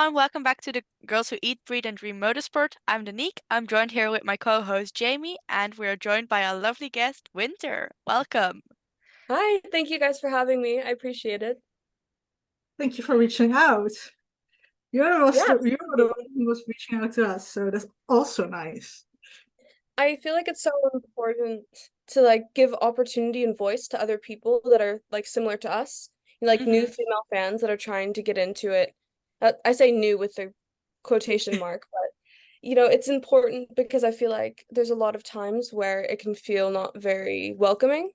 everyone, welcome back to the Girls Who Eat, Breathe, and Dream Motorsport. I'm Danique. I'm joined here with my co-host Jamie, and we are joined by our lovely guest, Wyntre. Welcome. Hi, thank you guys for having me. I appreciate it. Thank you for reaching out. Yeah, You were the one who was reaching out to us, so that's also nice. I feel like it's so important to give opportunity and voice to other people that are similar to us, new hmm female fans that are trying to get into it. I say new with the quotation mark, but it's important because I feel like there's a lot of times where it can feel not very welcoming.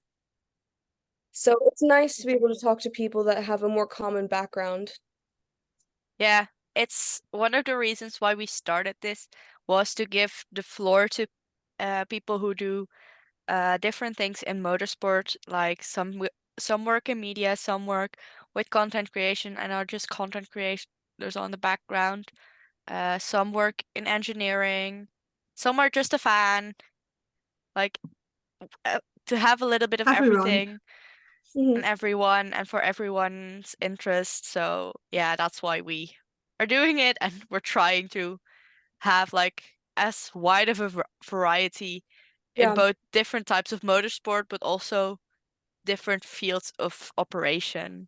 So it's nice to be able to talk to people that have a more common background. Yeah, it's one of the reasons why we started this was to give the floor to people who do different things in motorsport, like some work in media, some work with content creation and are just content creators on the background. Some work in engineering, some are just a fan, like to have a little bit of Everyone. everything Mhm. and everyone and for everyone's interest. So yeah, that's why we are doing it, and we're trying to have like as wide of a variety in Yeah. both different types of motorsport, but also different fields of operation.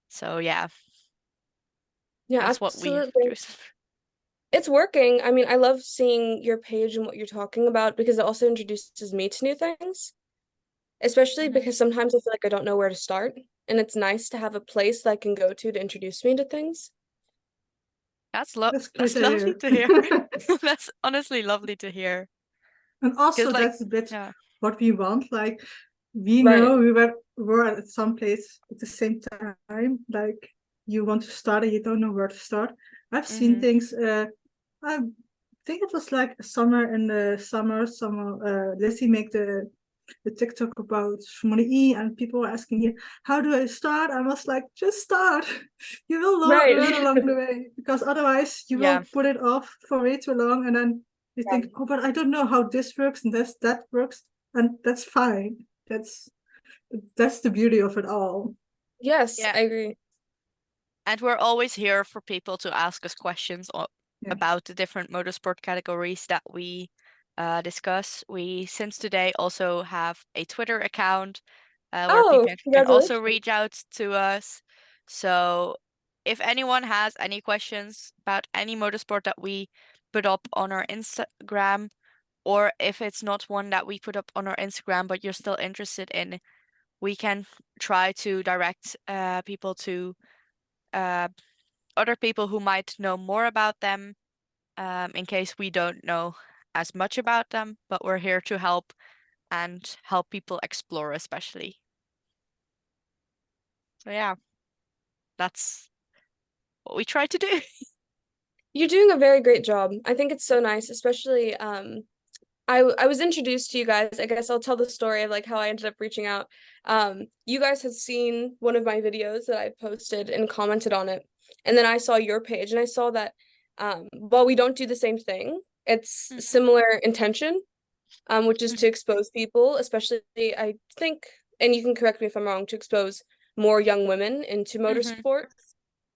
So yeah, Yeah, that's what we absolutely. do. It's working. I mean, I love seeing your page and what you're talking about because it also introduces me to new things, especially Mhm. because sometimes I feel like I don't know where to start. And it's nice to have a place that I can go to introduce me to things. That's great That's to lovely hear. to hear. That's honestly lovely to hear. And Because also like that's a bit yeah. what we want. Like we Right. know were at some place at the same time. Like you want to start and you don't know where to start. I've seen hmm things I think it was like summer in the summer Lizzie make the TikTok about Formula E, and people were asking me, how do I start? I was like, just start. You will Right. learn along the way, because otherwise you Yeah. will put it off for way too long, and then you Yeah. think, oh, but I don't know how this works and that works, and that's fine. That's the beauty of it all. Yes, Yeah. I agree. And we're always here for people to ask us questions Yeah. about the different motorsport categories that we discuss. We, since today, also have a Twitter account where Oh, people can also congratulations. reach out to us. So if anyone has any questions about any motorsport that we put up on our Instagram, or if it's not one that we put up on our Instagram, but you're still interested in, we can try to direct people to uh, other people who might know more about them, in case we don't know as much about them, but we're here to help and help people explore, especially. So yeah, that's what we try to do. You're doing a very great job. I think it's so nice, especially I was introduced to you guys. I guess I'll tell the story of how I ended up reaching out. You guys had seen one of my videos that I posted and commented on it. And then I saw your page and I saw that while we don't do the same thing, it's Mhm, similar intention, which is mhm. to expose people, especially I think, and you can correct me if I'm wrong, to expose more young women into Mhm. motorsport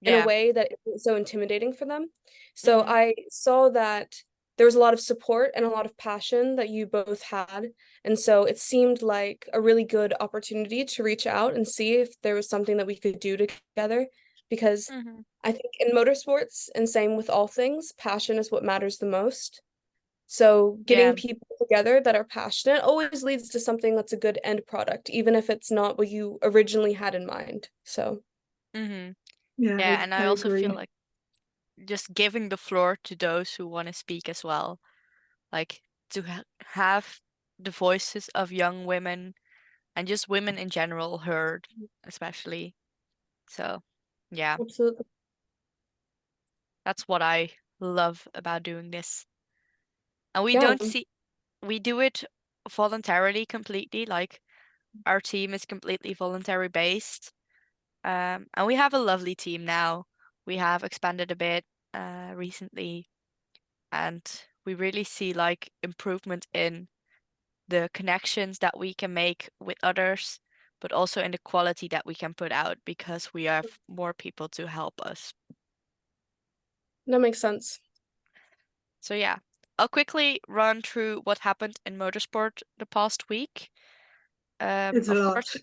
in a Yeah. way that isn't so intimidating for them. So Mhm. I saw that there was a lot of support and a lot of passion that you both had. And so it seemed like a really good opportunity to reach out and see if there was something that we could do together. Because Mhm. I think in motorsports, and same with all things, passion is what matters the most. So getting Yeah. people together that are passionate always leads to something that's a good end product, even if it's not what you originally had in mind. So, Mhm. Yeah, Yeah, and I I also feel agree. like just giving the floor to those who want to speak as well, like to have the voices of young women and just women in general heard, especially. So, yeah, absolutely. that's what I love about doing this. And Yeah. we do it voluntarily completely, like our team is completely voluntary based. And we have a lovely team now. We have expanded a bit recently, and we really see like improvement in the connections that we can make with others, but also in the quality that we can put out because we have more people to help us. That makes sense. So yeah, I'll quickly run through what happened in motorsport the past week. It's a Of lot. course,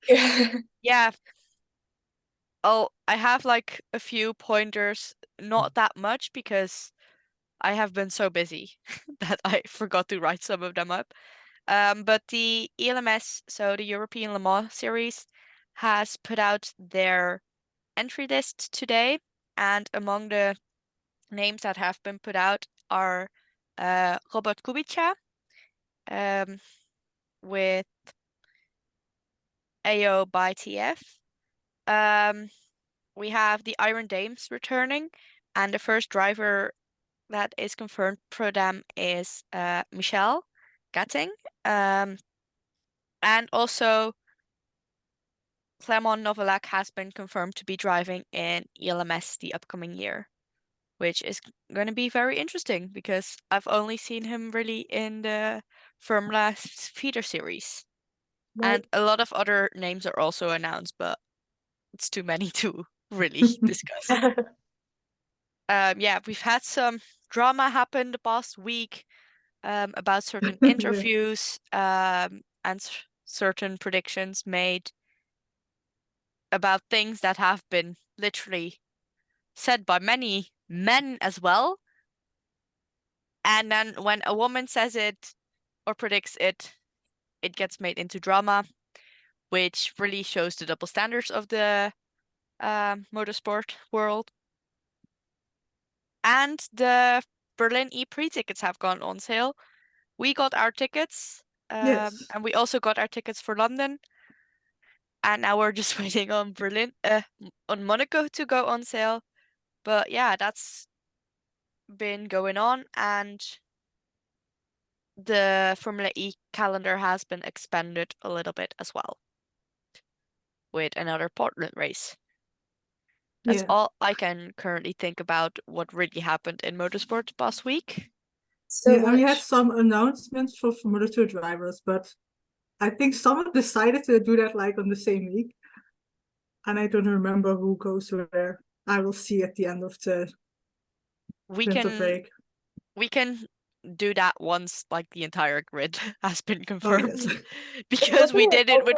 Yeah. yeah. Oh, I have like a few pointers, not that much because I have been so busy that I forgot to write some of them up. But the ELMS, so the European Le Mans Series, has put out their entry list today, and among the names that have been put out are Robert Kubica um, with AO by TF. Um, we have the Iron Dames returning, and the first driver that is confirmed for them is Michel Gatting. And also Clement Novalak has been confirmed to be driving in ELMS the upcoming year, which is going to be very interesting because I've only seen him really in the Formula feeder series. Right. And a lot of other names are also announced, but it's too many to really discuss. Yeah, we've had some drama happen the past week about certain Yeah. interviews and certain predictions made about things that have been literally said by many men as well. And then when a woman says it or predicts it, it gets made into drama, which really shows the double standards of the motorsport world. And the Berlin E-Prix tickets have gone on sale. We got our tickets, Yes. and we also got our tickets for London. And now we're just waiting on on Monaco to go on sale. But yeah, that's been going on, and the Formula E calendar has been expanded a little bit as well with another Portland race. That's Yeah. all I can currently think about what really happened in motorsport past week. So Yeah, and we had much. some announcements for Formula 2 drivers, but I think someone decided to do that like on the same week. And I don't remember who goes where. I will see at the end of the We winter can break. we can do that once like the entire grid has been Oh yes. confirmed because Wasn't we it did it also,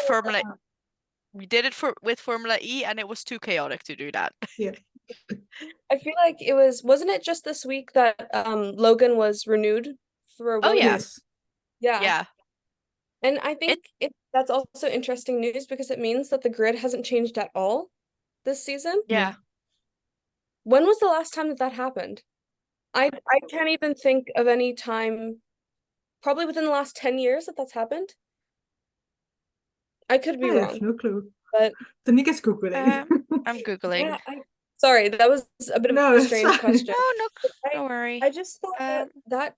with Formula E and it was too chaotic to do that. Yeah. I feel like wasn't it just this week that Logan was renewed for Oh yeah. Williams? Yes. Yeah. Yeah. And I It think that's also interesting news because it means that the grid hasn't changed at all this season. yeah. When was the last time that that happened? I can't even think of any time, probably within the last 10 years that that's happened. I could be I have wrong, no clue. but Danique is Googling. I'm Googling. yeah, sorry, that was a bit of No, a it's strange fine. question. No, no, I don't worry. I just thought that Um,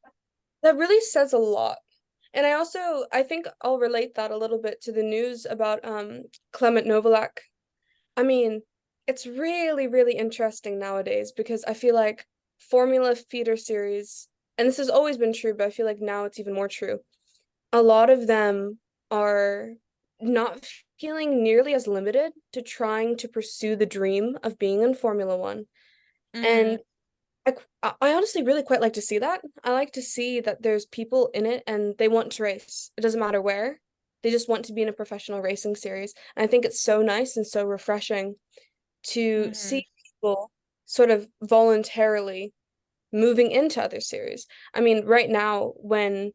that really says a lot. And I think I'll relate that a little bit to the news about Clement Novalak. I mean, it's really, really interesting nowadays because I feel like Formula feeder series, and this has always been true, but I feel like now it's even more true. A lot of them are not feeling nearly as limited to trying to pursue the dream of being in Formula One. mhm, And I honestly really quite like to see that. I like to see that there's people in it and they want to race. It doesn't matter where. They just want to be in a professional racing series. And I think it's so nice and so refreshing to mhm, see people sort of voluntarily moving into other series. I mean, right now, when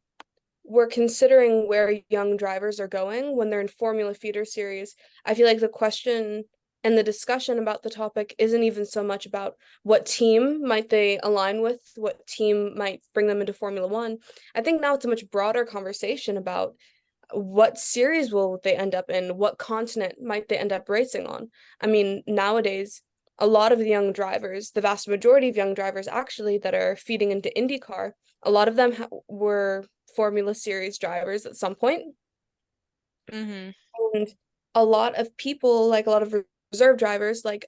we're considering where young drivers are going when they're in Formula Feeder series, I feel like the question and the discussion about the topic isn't even so much about what team might they align with, what team might bring them into Formula One. I think now it's a much broader conversation about what series will they end up in, what continent might they end up racing on. I mean, nowadays, a lot of the young drivers, the vast majority of young drivers actually that are feeding into IndyCar, a lot of them were Formula Series drivers at some point. mhm, And a lot of people, like a lot of reserve drivers, like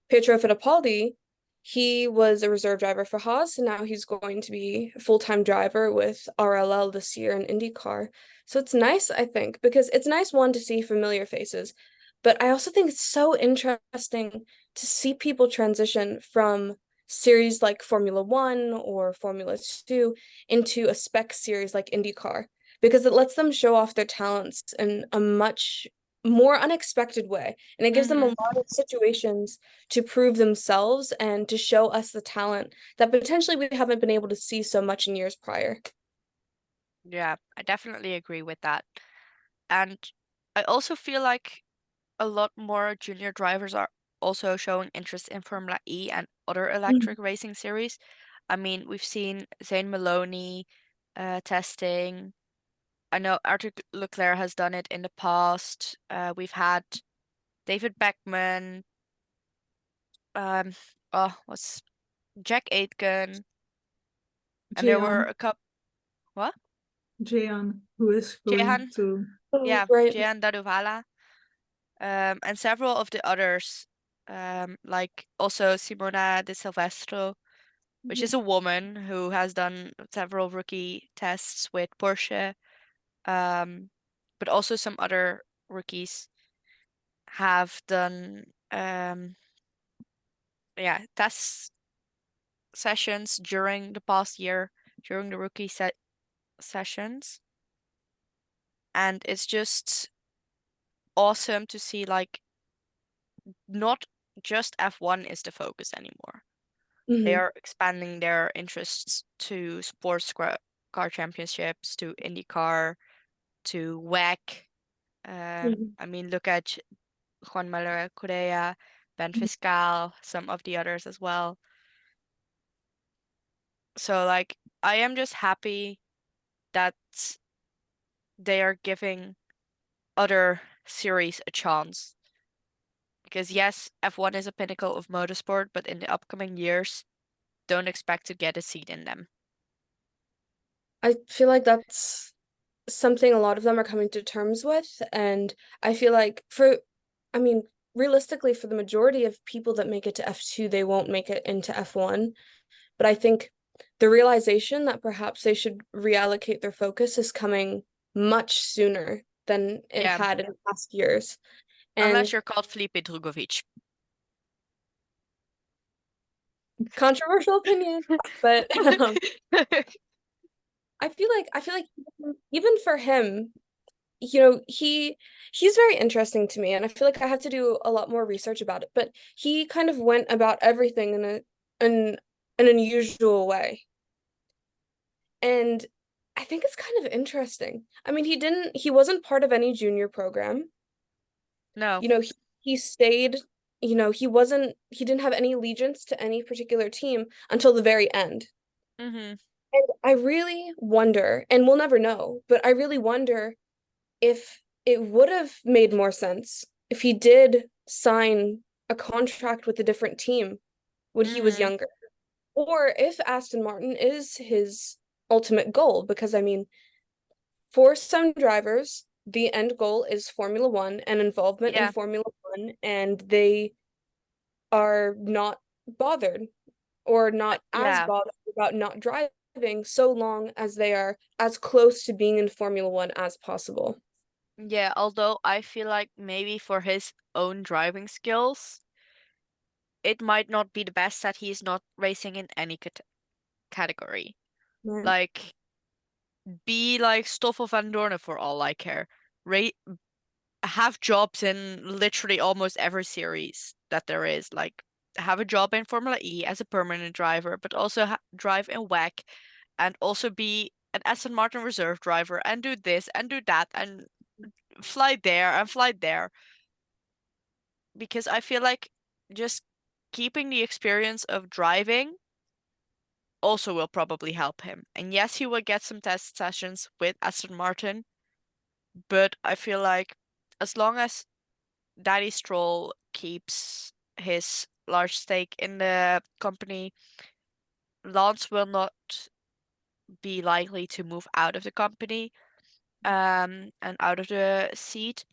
Pietro Fittipaldi, he was a reserve driver for Haas, and now he's going to be a full-time driver with RLL this year in IndyCar. So it's nice, I think, because it's nice, one, to see familiar faces, but I also think it's so interesting to see people transition from series like Formula One or Formula Two into a spec series like IndyCar because it lets them show off their talents in a much more unexpected way. And it gives them a Hmm. lot of situations to prove themselves and to show us the talent that potentially we haven't been able to see so much in years prior. Yeah, I definitely agree with that. And I also feel like a lot more junior drivers are also showing interest in Formula E and other electric racing series. I mean, we've seen Zane Maloney testing. I know Arthur Leclerc has done it in the past. We've had David Beckman, um, what's Jack Aitken, and there were Jehan, a couple. What? Jehan, who is going Jehan, to Oh, yeah, right. Jehan Daruvala, and several of the others, like also Simona De Silvestro, which is a woman who has done several rookie tests with Porsche, um, but also some other rookies have done, yeah, test sessions during the past year, during the rookie sessions, and it's just awesome to see like not just F1 is the focus anymore. They Mhm. are expanding their interests to car championships, to IndyCar, to WEC. Mhm. I mean, look at Juan Manuel Correa, Ben Fiscal, some of the others as well. So, like, I am just happy that they are giving other series a chance. Because, yes, F1 is a pinnacle of motorsport, but in the upcoming years, don't expect to get a seat in them. I feel like that's something a lot of them are coming to terms with. And I feel like I mean, realistically, for the majority of people that make it to F2, they won't make it into F1. But I think the realization that perhaps they should reallocate their focus is coming much sooner than it Yeah, had in past years. unless And you're called Felipe Drugovich. controversial opinion, but I feel like even for him, he's very interesting to me, and I feel like I have to do a lot more research about it, but he kind of went about everything in an unusual way. And I think it's kind of interesting. I mean, he wasn't part of any junior program. No. He stayed, he didn't have any allegiance to any particular team until the very end. Mm-hmm. And I really wonder, and we'll never know, but I really wonder if it would have made more sense if he did sign a contract with a different team when he was Mm-hmm. younger, or if Aston Martin is his ultimate goal. Because I mean, for some drivers, the end goal is Formula One and involvement in Yeah. Formula One, and they are not bothered or not as Yeah. bothered about not driving so long as they are as close to being in Formula One as possible. Yeah, although I feel like maybe for his own driving skills, it might not be the best that he's not racing in any category. Right. Like, be like Stoffel van Dorn for all I care. Ra have jobs in literally almost every series that there is. Like, have a job in Formula E as a permanent driver, but also drive in WEC and also be an Aston Martin reserve driver and do this and do that and fly there and fly there. Because I feel like just keeping the experience of driving also will probably help him. And yes, he will get some test sessions with Aston Martin, but I feel like as long as Daddy Stroll keeps his large stake in the company, Lance will not be likely to move out of the company, and out of the seat.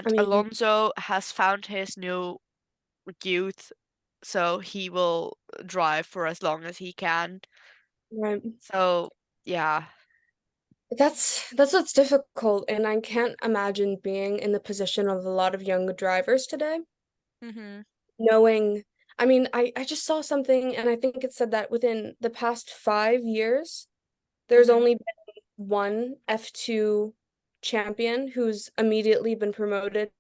I And mean, Alonso has found his new youth, so he will drive for as long as he can. right. So, yeah. That's what's difficult, and I can't imagine being in the position of a lot of young drivers today, Hmm. knowing, I mean, I just saw something, and I think it said that within the past 5 years, there's Hmm. only been one F2 champion who's immediately been promoted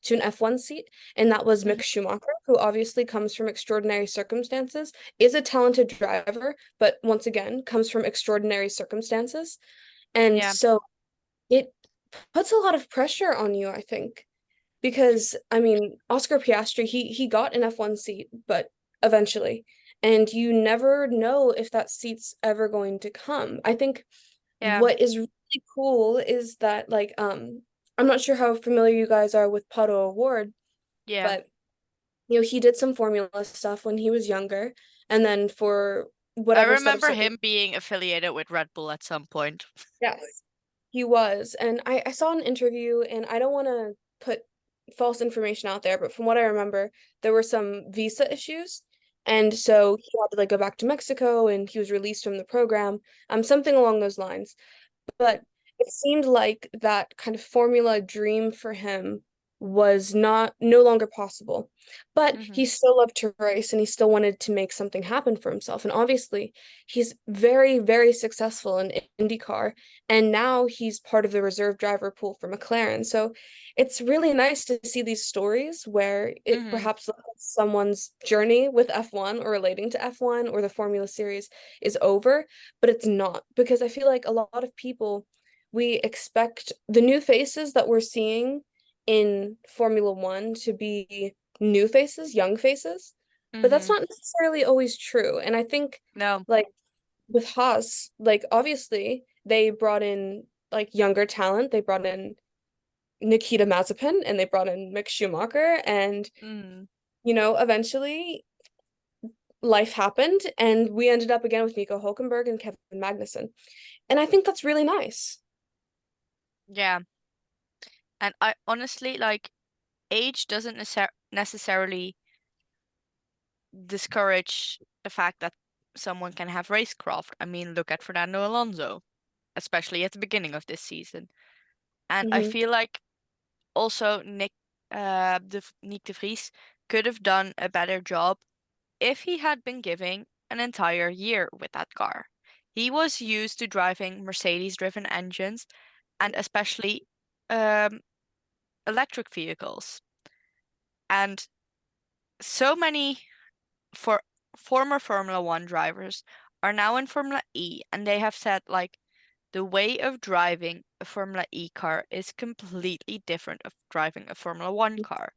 to an F1 seat, and that was Mick Hmm. Schumacher, who obviously comes from extraordinary circumstances, is a talented driver, but once again, comes from extraordinary circumstances. And Yeah. so it puts a lot of pressure on you, I think, because I mean, Oscar Piastri, he got an F1 seat, but eventually, and you never know if that seat's ever going to come. I think Yeah. what is really cool is that like I'm not sure how familiar you guys are with Pato Award, Yeah. but he did some formula stuff when he was younger, and then for I whatever set of remember circumstances. him being affiliated with Red Bull at some point. Yes, he was. And I saw an interview, and I don't want to put false information out there, but from what I remember, there were some visa issues. And so he had to like go back to Mexico, and he was released from the program, something along those lines. But it seemed like that kind of formula dream for him was no longer possible. But he Hmm. still loved to race, and he still wanted to make something happen for himself. And obviously, he's very, very successful in IndyCar, and now he's part of the reserve driver pool for McLaren. So it's really nice to see these stories where it Hmm. perhaps someone's journey with F1 or relating to F1 or the Formula Series is over, but it's not, because I feel like a lot of people, we expect the new faces that we're seeing in Formula One to be new faces, young faces, but that's Hmm. not necessarily always true. And I think No. like with Haas, like obviously they brought in like younger talent. They brought in Nikita Mazepin, and they brought in Mick Schumacher, and Mm. eventually life happened, and we ended up again with Nico Hulkenberg and Kevin Magnussen. And I think that's really nice. Yeah. And I honestly like age doesn't necessarily discourage the fact that someone can have racecraft. I mean, look at Fernando Alonso, especially at the beginning of this season. And I Hmm. feel like also Nick de Vries could have done a better job if he had been given an entire year with that car. He was used to driving Mercedes-driven engines and especially um, electric vehicles. And so many for former Formula One drivers are now in Formula E, and they have said like the way of driving a Formula E car is completely different of driving a Formula One car,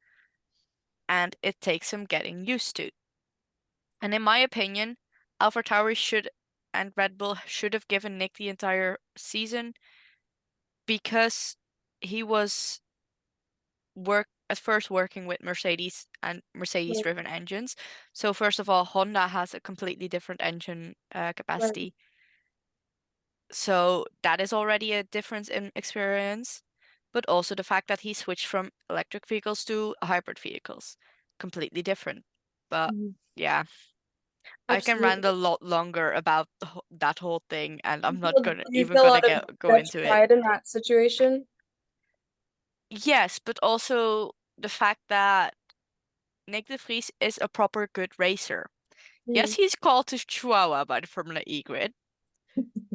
and it takes some getting used to. And in my opinion, AlphaTauri should and Red Bull should have given Nick the entire season because he was work at first working with Mercedes and Mercedes Right, driven engines. So first of all, Honda has a completely different engine right. capacity. So that is already a difference in experience, but also the fact that he switched from electric vehicles to hybrid vehicles, completely different. But Mhm. yeah, I can rant Absolutely. a lot longer about that whole thing, and I'm not gonna Do you even feel a gonna lot of go Dutch into it. pride in that situation? Yes, but also the fact that Nick de Vries is a proper good racer. Yes, Mm. he's called to Chihuahua by the Formula E grid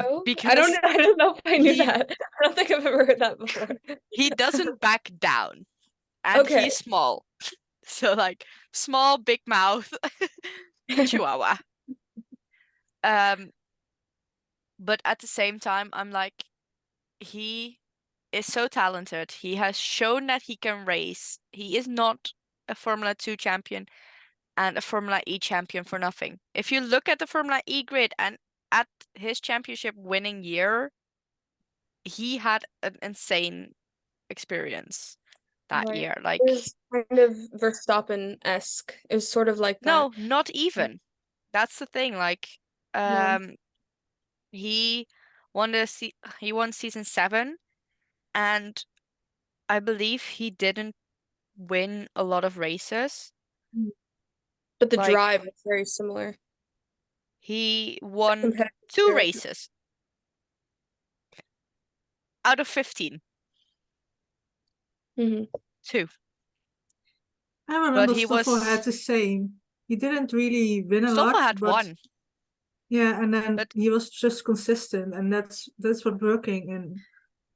Oh, I don't know. because I don't know if I knew he that. I don't think I've ever heard that before. he doesn't back down and Okay. he's small. So like small, big mouth Chihuahua. Um, but at the same time, I'm like, he is so talented. He has shown that he can race. He is not a Formula 2 champion and a Formula E champion for nothing. If you look at the Formula E grid and at his championship winning year, he had an insane experience that Right. year. It Like, was kind of Verstappen-esque. It was sort of like that. no, not even. That's the thing. Like, No. um, he he won season 7, and I believe he didn't win a lot of races. Mm. But the Like, drive is very similar. he The won competitive 2 spirit. races out of 15. Hmm. 2. I But remember he Stoffel had was, the same. he didn't really win a Stoffel lot, had but one, yeah, and then but he was just consistent, and that's what working in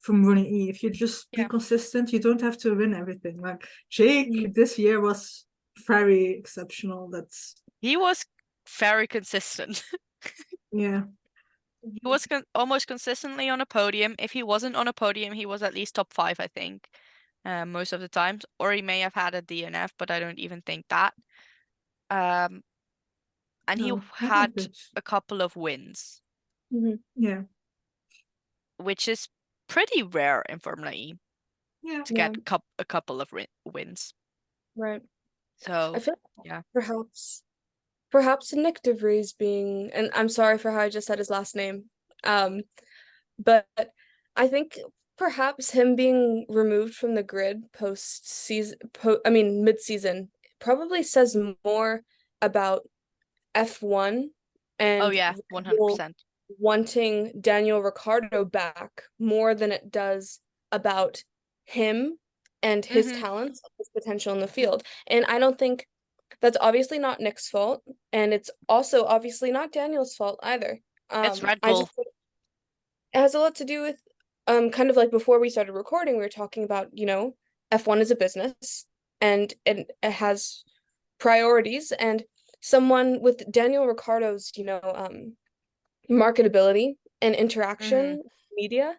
Formula E. If you just be yeah, consistent, you don't have to win everything. Like Jake this year was very exceptional. That's he was very consistent. yeah. He was almost consistently on a podium. If he wasn't on a podium, he was at least top five, I think, most of the times. Or he may have had a DNF, but I don't even think that. Um, and he No, not like had this. a couple of wins, Yeah. which is pretty rare in Formula E Yeah. to Yeah, get a couple of wins. right. I So, feel yeah. perhaps Nick DeVries being, and I'm sorry for how I just said his last name. But I think perhaps him being removed from the grid post season, mid-season, probably says more about F1 Oh, and yeah, Red Bull 100%. wanting Daniel Ricciardo back more than it does about him and his Mm-hmm. talents, his potential in the field. And I don't think that's obviously not Nick's fault, and it's also obviously not Daniel's fault either. It's Red I just Bull. think it has a lot to do with kind of like before we started recording, we were talking about, F1 is a business and it has priorities, and someone with Daniel Ricciardo's, marketability and Mm-hmm. interaction media,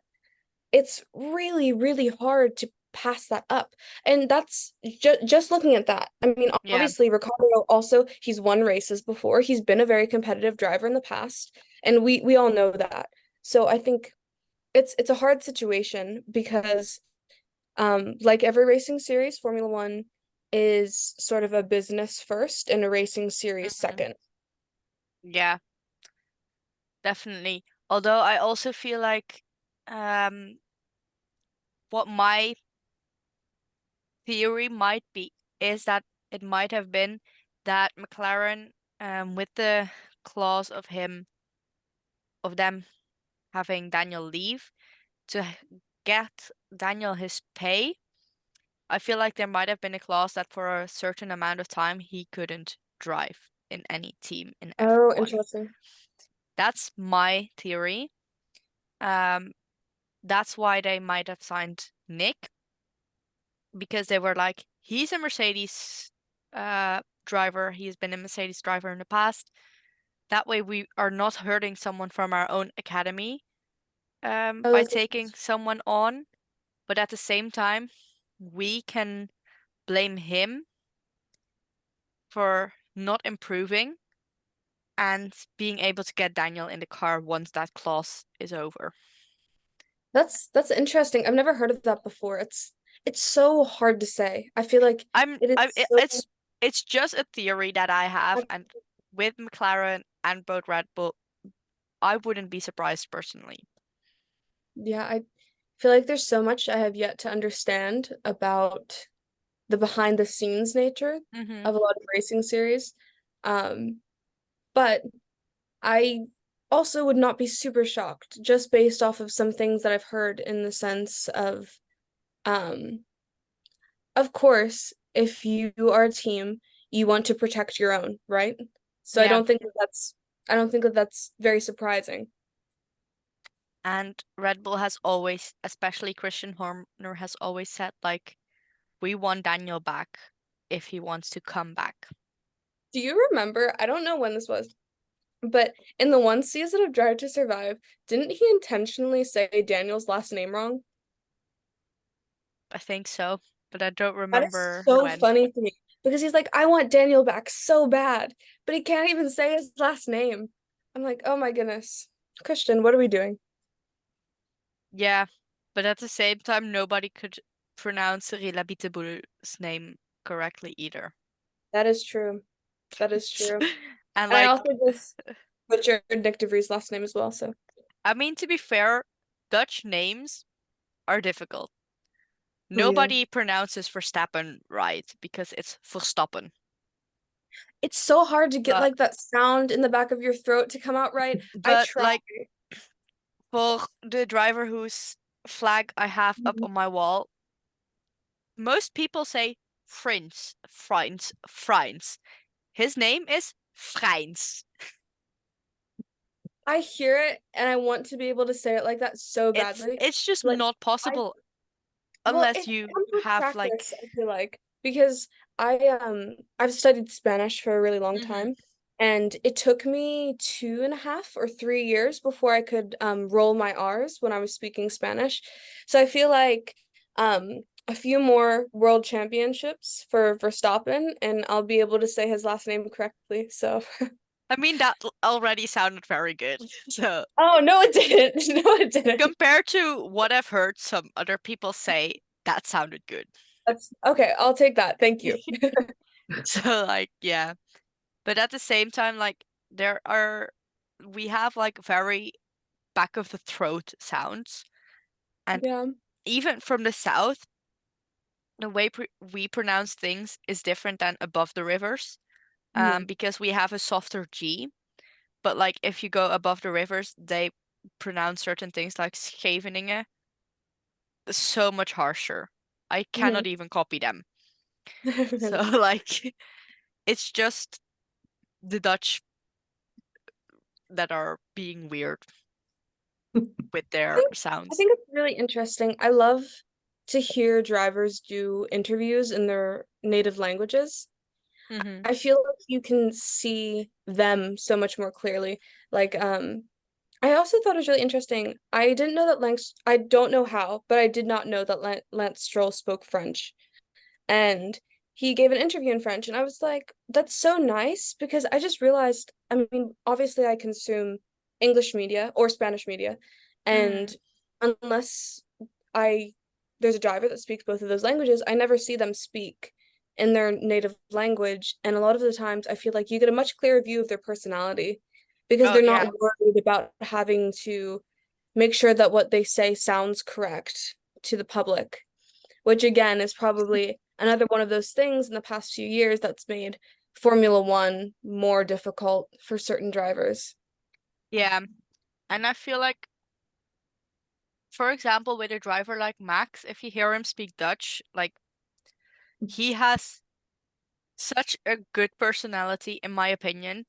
it's really, really hard to pass that up. And that's just looking at that. I mean, Yeah. obviously, Ricardo also, he's won races before. He's been a very competitive driver in the past, and we all know that. So I think it's a hard situation because like every racing series, Formula One is sort of a business first and a racing series Mm-hmm. second. Yeah, definitely. Although I also feel like um what my theory might be is that it might have been that McLaren, with the clause of them having Daniel leave to get Daniel his pay, I feel like there might have been a clause that for a certain amount of time he couldn't drive in any team in Oh, F1. interesting. That's my theory. Um, that's why they might have signed Nick, because they were like, he's a Mercedes driver. He's been a Mercedes driver in the past. That way we are not hurting someone from our own academy Oh, by that's taking someone on. But at the same time, we can blame him for not improving and being able to get Daniel in the car once that clause is over. that's interesting. I've never heard of that before. It's so hard to say. I feel like it is so It's just a theory that I have, and with McLaren and both Red Bull, I wouldn't be surprised personally. yeah, I feel like there's so much I have yet to understand about the behind the scenes nature Mm-hmm. of a lot of racing series. Um, but I also would not be super shocked just based off of some things that I've heard in the sense of course, if you are a team, you want to protect your own, right? So Yeah, I don't think that that's very surprising. and Red Bull has always, especially Christian Horner, has always said like, we want Daniel back if he wants to come back. Do you remember? I don't know when this was, but in the one season of Drive to Survive, didn't he intentionally say Daniel's last name wrong? I think so, but I don't That is remember so when. funny to me because he's like, I want Daniel back so bad, but he can't even say his last name. I'm like, oh my goodness. Christian, what are we doing? Yeah, but at the same time, nobody could pronounce Cyril Abiteboul's name correctly either. That is true. That is true. And And I like, also just butchered Nick DeVries' last name as well, so I mean, to be fair, Dutch names are difficult. Oh yeah. Nobody pronounces Verstappen right because it's Verstappen. it's so hard to get But like that sound in the back of your throat to come out right. I but try. like for the driver whose flag I have up Mhm. on my wall, most people say French, France, France. His name is Freins. I hear it and I want to be able to say it like that so badly. It's just Like not I possible well, unless it you comes with have like practice, I feel like, because I've studied Spanish for a really long Mhm. time, and it took me 2.5 or 3 years before I could roll my R's when I was speaking Spanish. So I feel like a few more world championships for Verstappen, and I'll be able to say his last name correctly. So I mean, that already sounded very good. So oh no, it didn't. No, it didn't. compared to what I've heard some other people say, that sounded good. That's okay. I'll take that. Thank you. So like, yeah. But at the same time, like we have like very back of the throat sounds. And Yeah. even from the south, the way we pronounce things is different than above the rivers. Mhm. Because we have a softer G. But like if you go above the rivers, they pronounce certain things like Scheveningen so much harsher. I Mhm. cannot even copy them. So like it's just the Dutch that are being weird with their think I sounds. think it's really interesting. I love to hear drivers do interviews in their native languages. Hmm. I feel like you can see them so much more clearly. Like, I also thought it was really interesting. I don't know how, but I did not know that Lance Stroll spoke French. And he gave an interview in French, and I was like, that's so nice because I just realized, I mean, obviously I consume English media or Spanish media, Hmm. and unless I there's a driver that speaks both of those languages, I never see them speak in their native language, and a lot of the times I feel like you get a much clearer view of their personality because Oh they're yeah. not worried about having to make sure that what they say sounds correct to the public, which again is probably another one of those things in the past few years that's made Formula One more difficult for certain drivers. Yeah. And I feel like, for example, with a driver like Max, if you hear him speak Dutch, like he has such a good personality, in my opinion.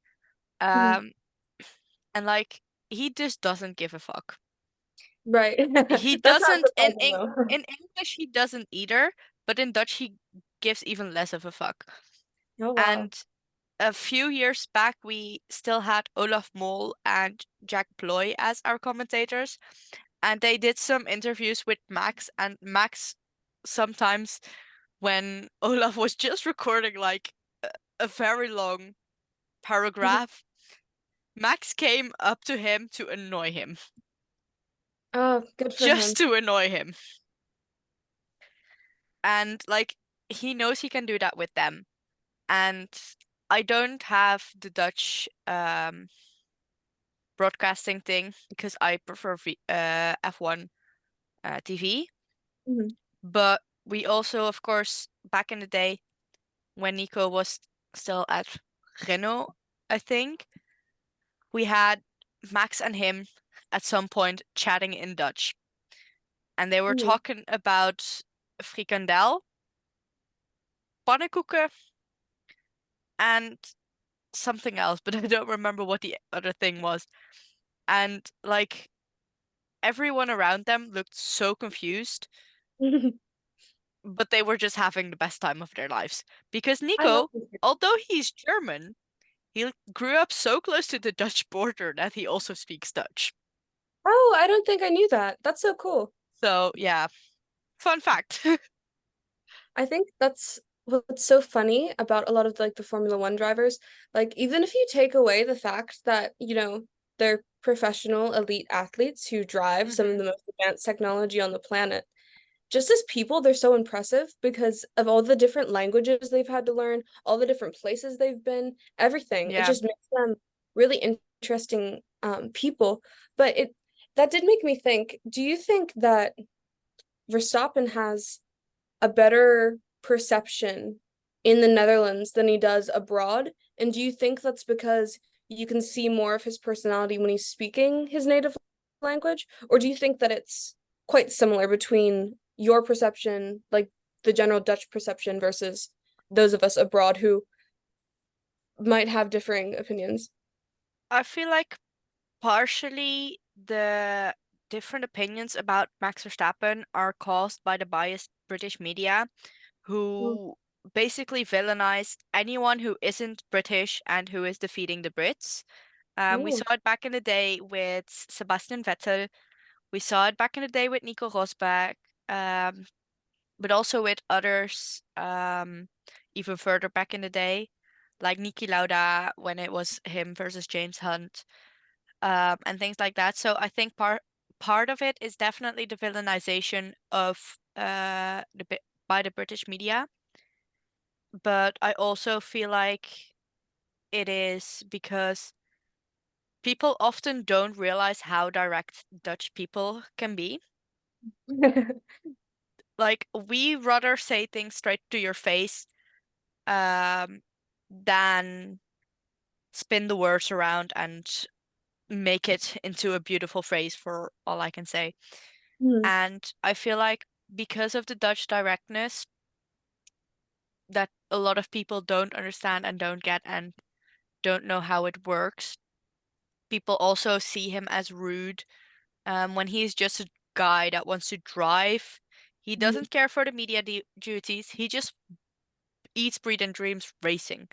Mhm. Um, and like he just doesn't give a fuck. Right. He That's not doesn't surprising though. in English he doesn't either, but in Dutch he gives even less of a fuck. Oh wow. And a few years back we still had Olaf Mol and Jack Ploy as our commentators, and they did some interviews with Max, and Max sometimes when Olaf was just recording like a very long paragraph, Max came up to him to annoy him. Oh, good for him. Just to annoy him. And like he knows he can do that with them. And I don't have the Dutch broadcasting thing because I prefer F1 TV. Mhm. But we also, of course, back in the day when Nico was still at Renault, I think, we had Max and him at some point chatting in Dutch. And they were Mhm. talking about frikandel, pannenkoeken, and something else, but I don't remember what the other thing was. And like everyone around them looked so confused, but they were just having the best time of their lives. Because I love Nico, this. although he's German, he grew up so close to the Dutch border that he also speaks Dutch. Oh, I don't think I knew that. That's so cool. So yeah, fun fact. I think that's what's so funny about a lot of like the Formula One drivers. Like, even if you take away the fact that, they're professional elite athletes who drive some of Hmm. the most advanced technology on the planet, just as people, they're so impressive because of all the different languages they've had to learn, all the different places they've been, everything. It Yeah. just makes them really interesting people. But it that did make me think, do you think that Verstappen has a better perception in the Netherlands than he does abroad? And do you think that's because you can see more of his personality when he's speaking his native language? Or do you think that it's quite similar between your perception, like the general Dutch perception, versus those of us abroad who might have differing opinions? I feel like partially the different opinions about Max Verstappen are caused by the biased British media Mm. who basically villainize anyone who isn't British and who is defeating the Brits. We Oh. saw it back in the day with Sebastian Vettel. We saw it back in the day with Nico Rosberg, um, but also with others even further back in the day, like Niki Lauda when it was him versus James Hunt, and things like that. So I think part of it is definitely the villainization of by the British media, but I also feel like it is because people often don't realize how direct Dutch people can be. Like we rather say things straight to your face um than spin the words around and make it into a beautiful phrase for all I can say. Hmm. And I feel like because of the Dutch directness that a lot of people don't understand and don't get and don't know how it works, people also see him as rude when he's just a guy that wants to drive. He Mhm. doesn't care for the media duties. He just eats, breathes, and dreams racing.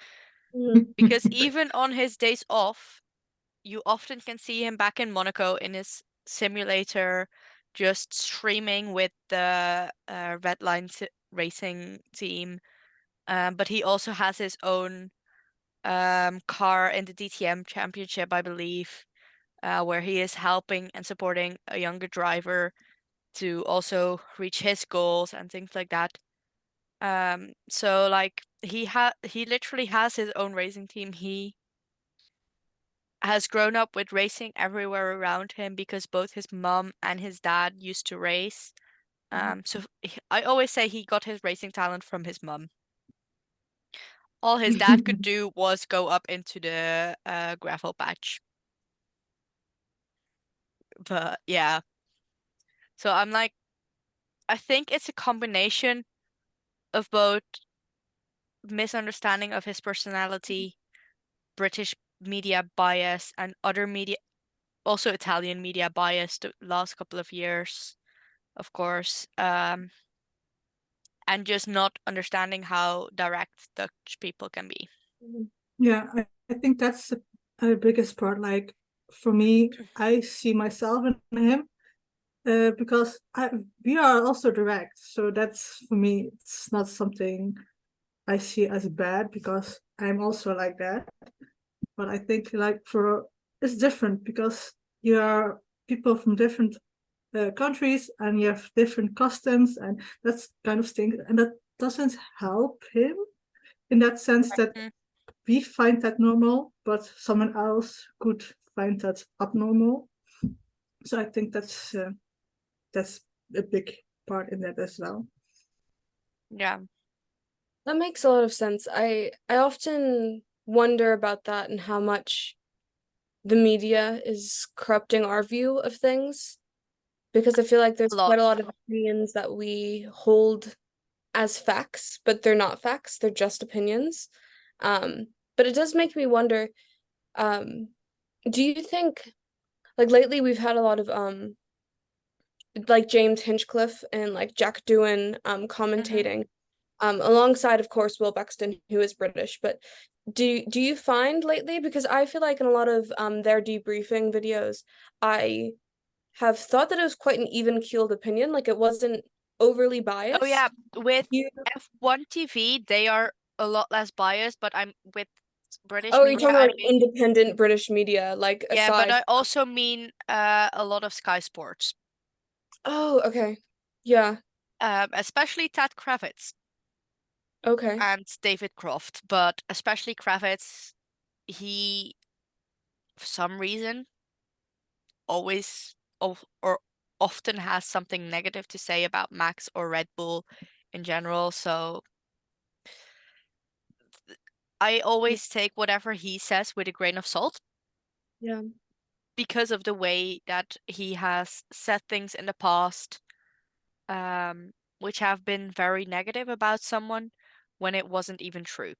Mhm. Because even on his days off, you often can see him back in Monaco in his simulator, just streaming with the Red Line racing team. But he also has his own car in the DTM championship, I believe, where he is helping and supporting a younger driver to also reach his goals and things like that. So like he literally has his own racing team. He has grown up with racing everywhere around him because both his mom and his dad used to race. I always say he got his racing talent from his mom. All his dad could do was go up into the gravel patch. But yeah, so I'm like, I think it's a combination of both misunderstanding of his personality, British media bias, and other media, also Italian media bias the last couple of years, of course, and just not understanding how direct Dutch people can be. Yeah, I think that's the biggest part. Like for me, I see myself in him because we are also direct. So that's for me, it's not something I see as bad because I'm also like that. But I think like for it's different because you are people from different countries and you have different customs and that's kind of thing, and that doesn't help him in that sense that Mm, we find that normal, but someone else could find that abnormal. So I think that's a big part in that as well. yeah. That makes a lot of sense. I often wonder about that and how much the media is corrupting our view of things because I feel like A there's lot. quite a lot of opinions that we hold as facts, but they're not facts, they're just opinions. But it does make me wonder, um, do you think like lately we've had a lot of like James Hinchcliffe and like Jack Doohan Hmm. commentating alongside of course Will Buxton who is British, but do you find lately, because I feel like in a lot of their debriefing videos I have thought that it was quite an even keeled opinion, like it wasn't overly Oh yeah, biased. with You F1 TV, they are a lot less biased, but I'm with British Oh, you're media, talking I about like mean, independent British media, like yeah, but aside. I also mean a lot of Sky Sports, Oh, okay. Yeah, especially Tad Kravitz okay. and David Croft, but especially Kravitz, he, for some reason, always or often has something negative to say about Max or Red Bull in general. So I always take whatever he says with a grain of salt Yeah. because of the way that he has said things in the past, which have been very negative about someone when it wasn't even true.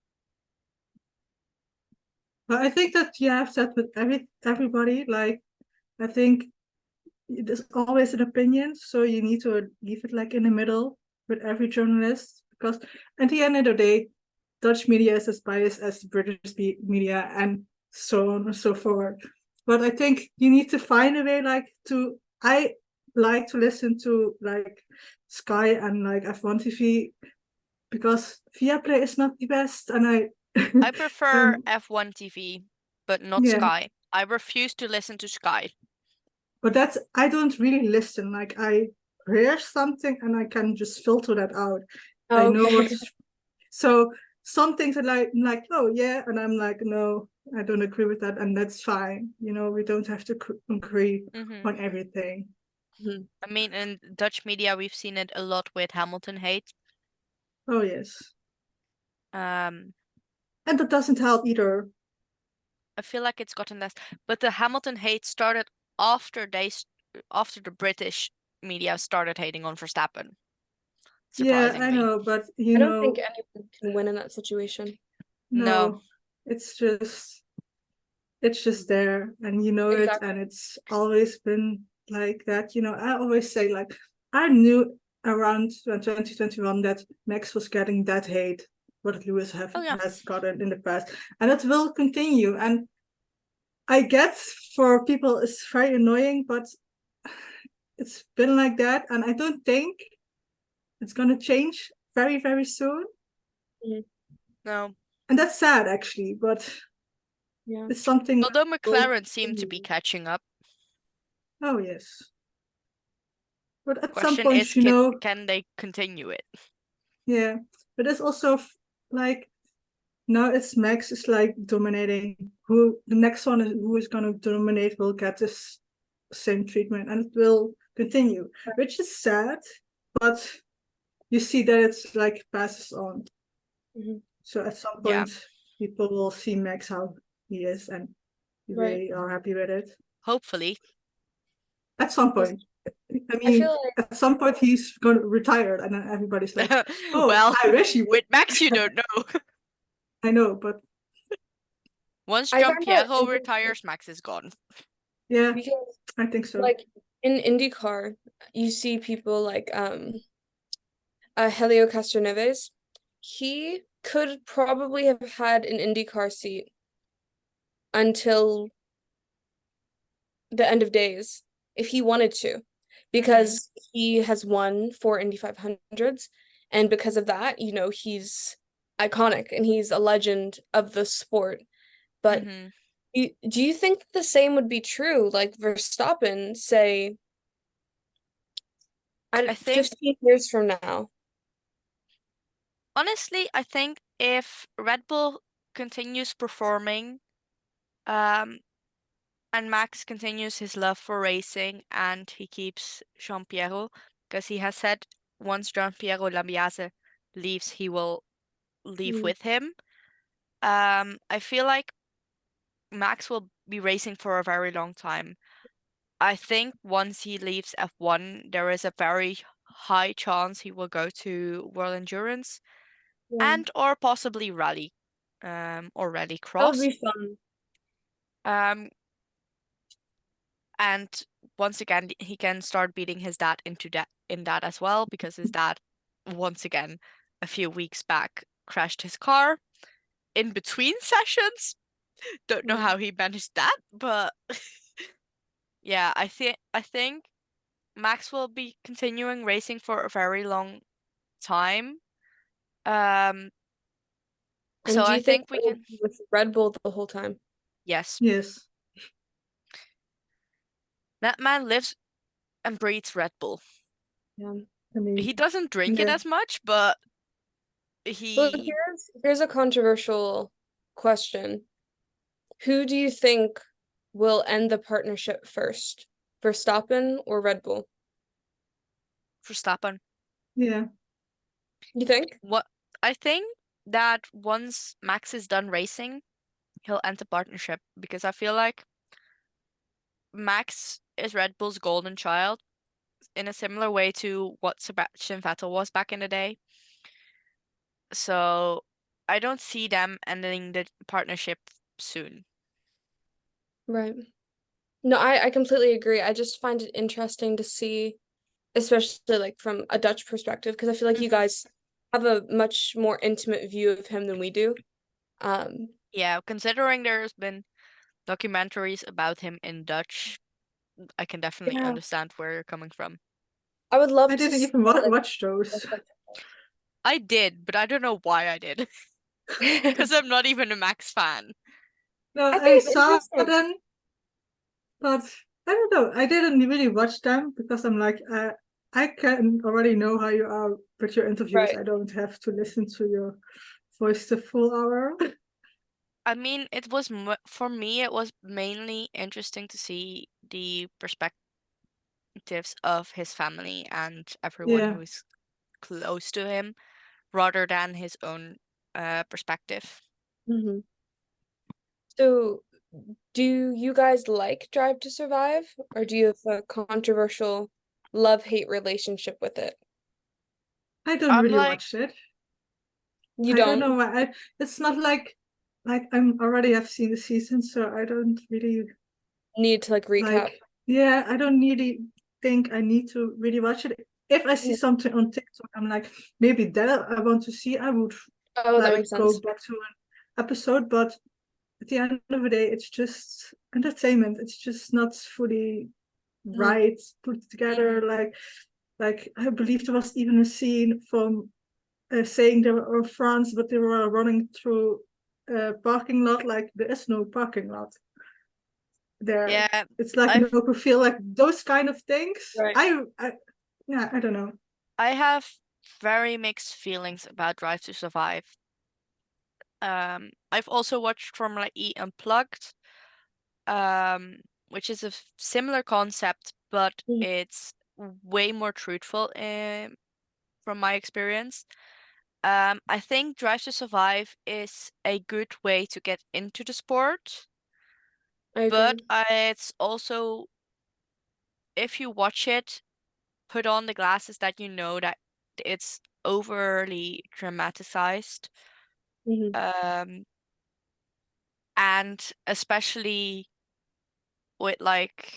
But I think that you have that with everybody. Like, I think there's always an opinion, so you need to leave it like in the middle with every journalist, because at the end of the day, Dutch media is as biased as British media, and so on and so forth. But I think you need to find a way, like to. I like to listen to like Sky and like F1 TV, because Viaplay is not the best, and I prefer um, F1 TV, but not yeah. Sky. I refuse to listen to Sky. But that's, I don't really listen. Like, I hear something and I can just filter that out. I know Okay. what's, so some things are like, oh yeah, and I'm like, no, I don't agree with that, and that's fine. We don't have to agree Hmm. on everything. Mhm. I mean, in Dutch media, we've seen it a lot with Hamilton hate. Oh yes. Um, And that doesn't help either. I feel like it's gotten less, but the Hamilton hate started after after the British media started hating on Verstappen. Yeah, I Surprisingly, know, but I don't think anyone can win in that situation. no. no, it's just there, and you know it, Exactly. and it's always been like that. I always say, like, I knew around 2021 that Max was getting that hate what Lewis Oh yeah. has gotten in the past, and it will continue. And I get, for people it's very annoying, but it's been like that, and I don't think it's gonna change very, very soon. No. And that's sad, actually, but Yeah. it's something that Although will McLaren seemed to be continue. catching up, Oh yes. But at some question point, is, can they continue it? yeah. But it's also like, now it's Max is like dominating. Who the next one is, who is gonna dominate, will get this same treatment, and it will continue, which is sad, but you see that it's like passes on. Mhm. So at some Yeah, point, people will see Max how he is, and Right. they are happy with it. hopefully. At some Yes. point. I I mean, feel like at some point he's going to retire, and then everybody's like, "Oh, Well, I wish he would." with Max, you don't know. I know, but Once I find that Giampiero interesting retires, Max is gone. yeah, because I think so. like in IndyCar, you see people like Helio Castroneves. He could probably have had an IndyCar seat until the end of days if he wanted to, because he has won 4 Indy 500s, and because of that, he's iconic and he's a legend of the sport. But Hmm. do you think the same would be true, like Verstappen, say, I at think, 15 years from now? honestly, I think if Red Bull continues performing, um, and Max continues his love for racing and he keeps Giampiero, because he has said once Giampiero Lambiase leaves, he will leave Mm, with him. I feel like Max will be racing for a very long time. I think once he leaves F1, there is a very high chance he will go to World Endurance yeah, and or possibly rally, or that would rallycross. be fun. Um, and once again, he can start beating his dad in that as well, because his dad, once again, a few weeks back, crashed his car in between sessions. Don't know Yeah. how he managed that, but yeah, I think Max will be continuing racing for a very long time. Um, And so do I you think think we it will can, be with Red Bull the whole time? yes, Yes, that man lives and breathes Red Bull. Yeah. I mean, He doesn't drink it yeah, as much, but Well, he here's a controversial question. Who do you think will end the partnership first? Verstappen or Red Bull? Verstappen. yeah, You think? What I think that once Max is done racing, he'll end the partnership, because I feel like Max is Red Bull's golden child in a similar way to what Sebastian Vettel was back in the day. So I don't see them ending the partnership soon. Right. No, I completely agree. I just find it interesting to see, especially like from a Dutch perspective, because I feel like you Mhm. guys have a much more intimate view of him than we do. Yeah, considering there's been documentaries about him in Dutch, I can definitely Yeah, understand where you're coming from. I would love I to didn't see even like watch those. I did, but I don't know why I did. Because I'm not even a Max fan. No, I I think it's saw interesting. them, but I don't know. I didn't really watch them because I'm like, I can already know how you are with your interviews. Right. I don't have to listen to your voice the full hour. I mean, it was for me, it was mainly interesting to see the perspectives of his family and everyone Yeah. who is close to him rather than his own perspective. Mhm. So, do you guys like Drive to Survive, or do you have a controversial love-hate relationship with it? I don't I'm really like, watch it. You I don't don't know why. It's not like I'm already have seen the season, so I don't really need to like recap. like. Yeah, I don't really think I need to really watch it. If I see Mhm. something on TikTok, I'm like, maybe that I want to see. I would Oh, that makes like go sense. back to an episode, but at the end of the day, it's just entertainment. It's just not fully Mhm. right put together. mhm, Like I believe there was even a scene from saying they were in France, but they were running through a parking lot. Like there is no parking lot there. yeah, It's like an I've open field, like those kind of things. Right. Yeah, I don't know. I have very mixed feelings about Drive to Survive. I've also watched Formula E Unplugged, which is a similar concept, but Mhm. it's way more truthful from my experience. I think Drive to Survive is a good way to get into the sport, I but agree. it's also, if you watch it, put on the glasses that you know that it's overly dramatized. Mhm. Um, and especially with like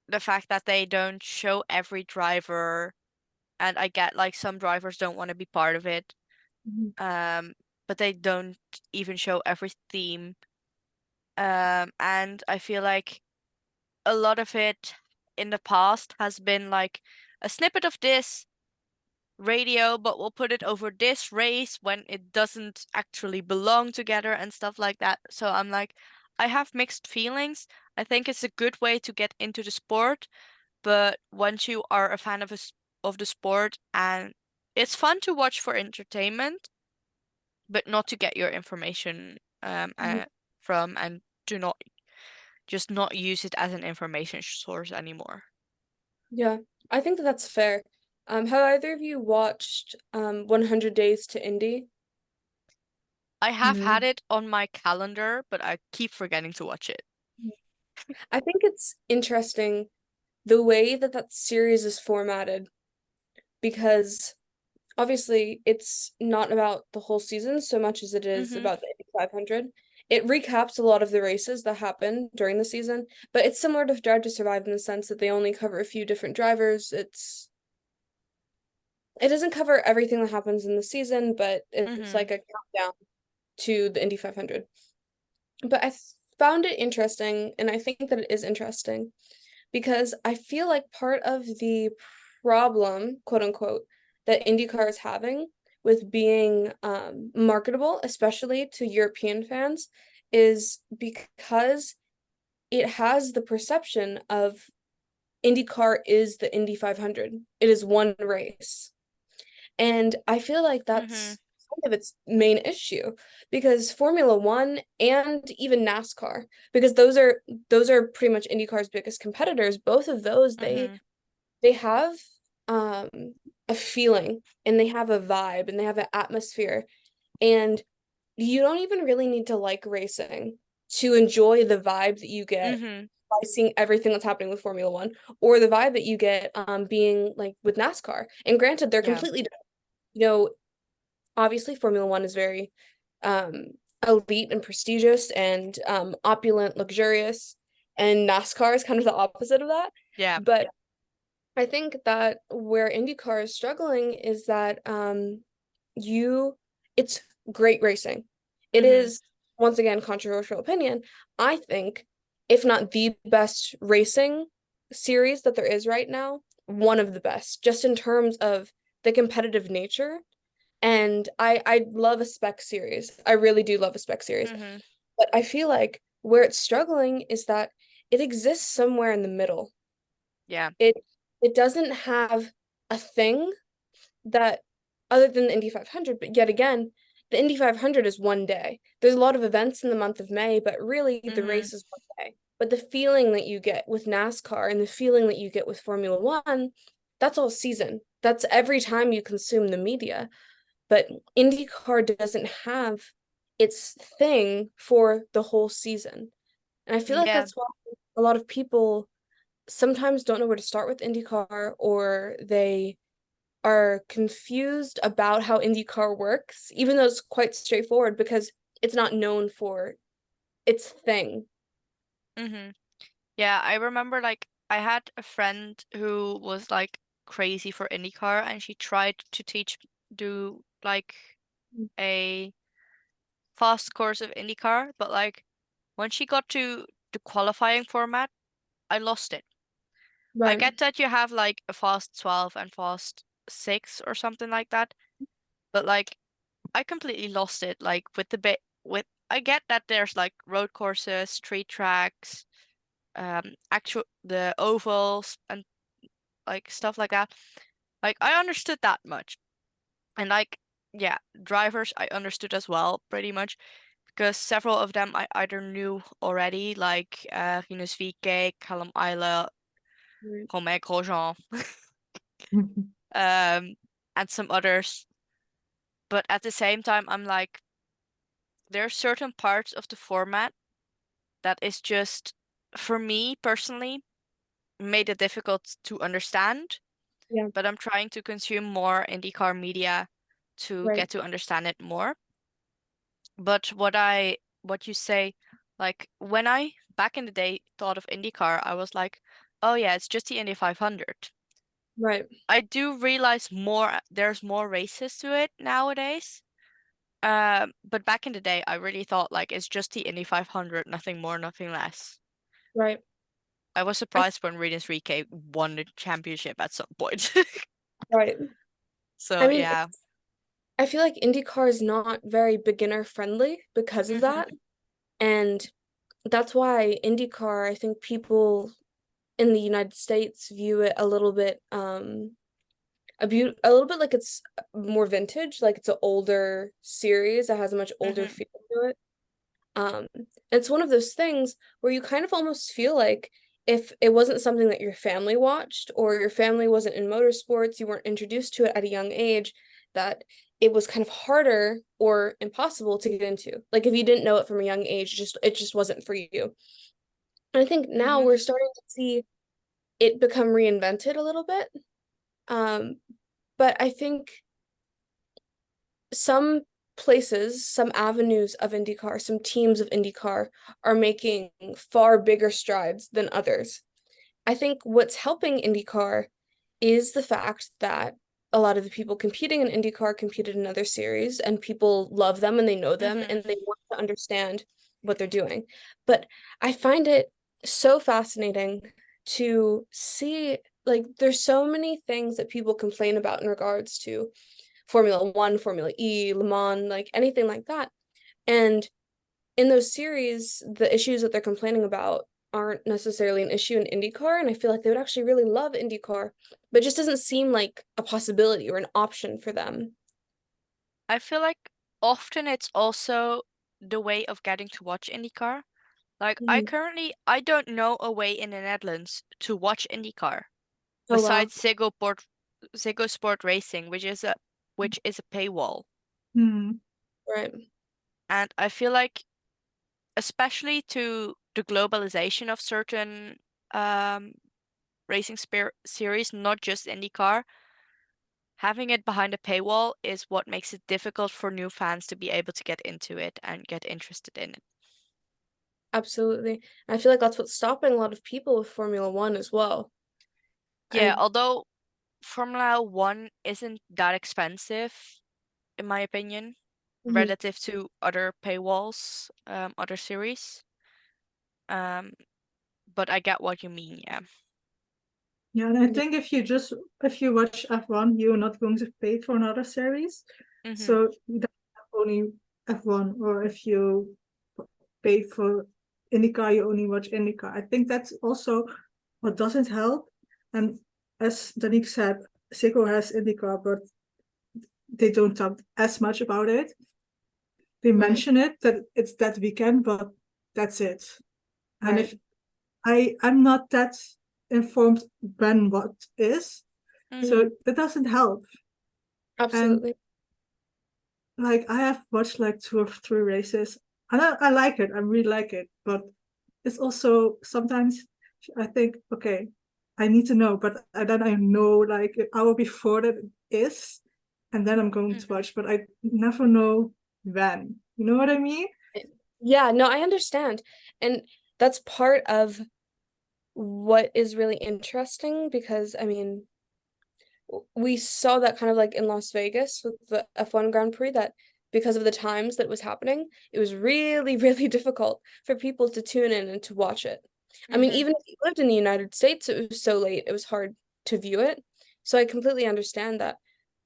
the fact that they don't show every driver, and I get like some drivers don't want to be part of it. Mhm. Um, but they don't even show every theme. And I feel like a lot of it in the past has been like a snippet of this radio, but we'll put it over this race when it doesn't actually belong together and stuff like that. So I'm like, I have mixed feelings. I think it's a good way to get into the sport, but once you are a fan of of the sport, and it's fun to watch for entertainment, but not to get your information Mhm. from, and do not just not use it as an information source anymore. Yeah, I think that that's fair. Have either of you watched 100 Days to Indy? I have had No. it on my calendar, but I keep forgetting to watch it. I think it's interesting the way that that series is formatted because obviously it's not about the whole season so much as it is Mhm. about the Indy 500. It recaps a lot of the races that happened during the season, but it's similar to Drive to Survive in the sense that they only cover a few different drivers. It doesn't cover everything that happens in the season, but it's Mhm. like a countdown to the Indy 500. But found it interesting, and I think that it is interesting because I feel like part of the problem, quote unquote, that IndyCar is having with being marketable, especially to European fans, is because it has the perception of IndyCar is the Indy 500. It is one race. And I feel like Mhm. that's kind of its main issue because Formula One and even NASCAR, because those are pretty much IndyCar's biggest competitors, both of those Mhm. they have um a feeling and they have a vibe and they have an atmosphere. And you don't even really need to like racing to enjoy the vibe that you get Mhm. by seeing everything that's happening with Formula One or the vibe that you get being like with NASCAR. And granted, they're Yeah. completely different. You know, obviously Formula One is very um elite and prestigious and opulent, luxurious, and NASCAR is kind of the opposite of that. Yeah. But I think that where IndyCar is struggling is that it's great racing. It is, once again, controversial opinion. I think, if not the best racing series that there is right now, one of the best, just in terms of the competitive nature. And I love a spec series. I really do love a spec series. Mm-hmm. But I feel like where it's struggling is that it exists somewhere in the middle. Yeah. It doesn't have a thing that other than the Indy 500, but yet again, the Indy 500 is one day. There's a lot of events in the month of May, but really the Mm-hmm. race is one day. But the feeling that you get with NASCAR and the feeling that you get with Formula One, that's all season. That's every time you consume the media. But IndyCar doesn't have its thing for the whole season. And I feel like Yeah. that's why a lot of people sometimes don't know where to start with IndyCar, or they are confused about how IndyCar works, even though it's quite straightforward because it's not known for its thing. Mm-hmm. Yeah, I remember like I had a friend who was like crazy for IndyCar and she tried to do like a fast course of IndyCar, but like when she got to the qualifying format, I lost it. I Right, get that you have like a fast 12 and fast 6 or something like that, but like I completely lost it like with the bit with I get that there's like road courses, street tracks, actual the ovals and like stuff like that. Like I understood that much. And like yeah, drivers I understood as well pretty much because several of them I either knew already like Rinus VK, Callum Isla, right, Romain Grosjean, um and some others. But at the same time I'm like there are certain parts of the format that is just for me personally made it difficult to understand, yeah, but I'm trying to consume more IndyCar media to right, get to understand it more. But what you say, like when I back in the day thought of IndyCar, I was like, oh yeah, it's just the Indy 500. right, I do realize there's more races to it nowadays. But back in the day, I really thought like it's just the Indy 500, nothing more, nothing less. right. I was I surprised when Rinus VK won the championship at some point. right. I So mean, yeah. I feel like IndyCar is not very beginner friendly because of Hmm. that. And that's why IndyCar, I think people in the United States view it a little bit a little bit like it's more vintage, like it's an older series that has a much older Hmm. feel to it. It's one of those things where you kind of almost feel like if it wasn't something that your family watched or your family wasn't in motorsports, you weren't introduced to it at a young age, that it was kind of harder or impossible to get into. Like if you didn't know it from a young age, it just wasn't for you. And I think now Hmm. we're starting to see it become reinvented a little bit. Um, but I think some places, some avenues of IndyCar, some teams of IndyCar are making far bigger strides than others. I think what's helping IndyCar is the fact that a lot of the people competing in IndyCar competed in other series and people love them and they know them Hmm. and they want to understand what they're doing. But I find it so fascinating to see, like, there's so many things that people complain about in regards to Formula One, Formula E, Le Mans, like anything like that. And in those series, the issues that they're complaining about aren't necessarily an issue in IndyCar. And I feel like they would actually really love IndyCar, but it just doesn't seem like a possibility or an option for them. I feel like often it's also the way of getting to watch IndyCar. Like Mhm. I don't know a way in the Netherlands to watch IndyCar Oh, wow. besides Ziggo Sport Racing, which is a paywall. Hmm. Right. And I feel like especially to the globalization of certain um racing series, not just IndyCar, having it behind a paywall is what makes it difficult for new fans to be able to get into it and get interested in it. Absolutely. I feel like that's what's stopping a lot of people with Formula One as well. Yeah, although Formula One isn't that expensive, in my opinion, relative to other paywalls, other series. But I get what you mean, yeah. Yeah, and I think if you watch F1, you're not going to pay for another series. So you don't have only F1, or if you pay for IndyCar, you only watch IndyCar. I think that's also what doesn't help. And as Danique said, Seiko has IndyCar, but they don't talk as much about it. They mention it that it's that weekend, but that's it. And if I'm not that informed when what is, so that doesn't help. Absolutely. And like I have watched like 2 or 3 races, and I like it. I really like it, but it's also sometimes I think, okay, I need to know, but then I know like an hour before that it is, and then I'm going to watch, but I never know when. You know what I mean? Yeah, no, I understand. And that's part of what is really interesting, because I mean, we saw that kind of like in Las Vegas with the F1 Grand Prix, that because of the times that was happening, it was really, really difficult for people to tune in and to watch it. I mean, even if you lived in the United States, it was so late, it was hard to view it. So I completely understand that.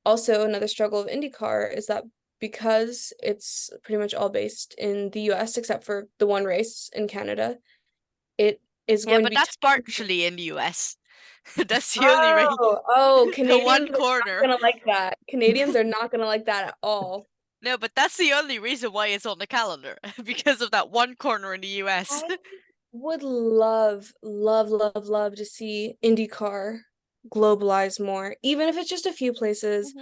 Also, another struggle of IndyCar is that because it's pretty much all based in the US, except for the one race in Canada, it is Yeah, going to but be that's partially in the US. That's the only race. Oh, The Canadians one are not corner. gonna like that. Canadians are not gonna like that at all. No, but that's the only reason why it's on the calendar, because of that one corner in the US. I would love, love, love, love to see IndyCar globalize more, even if it's just a few places.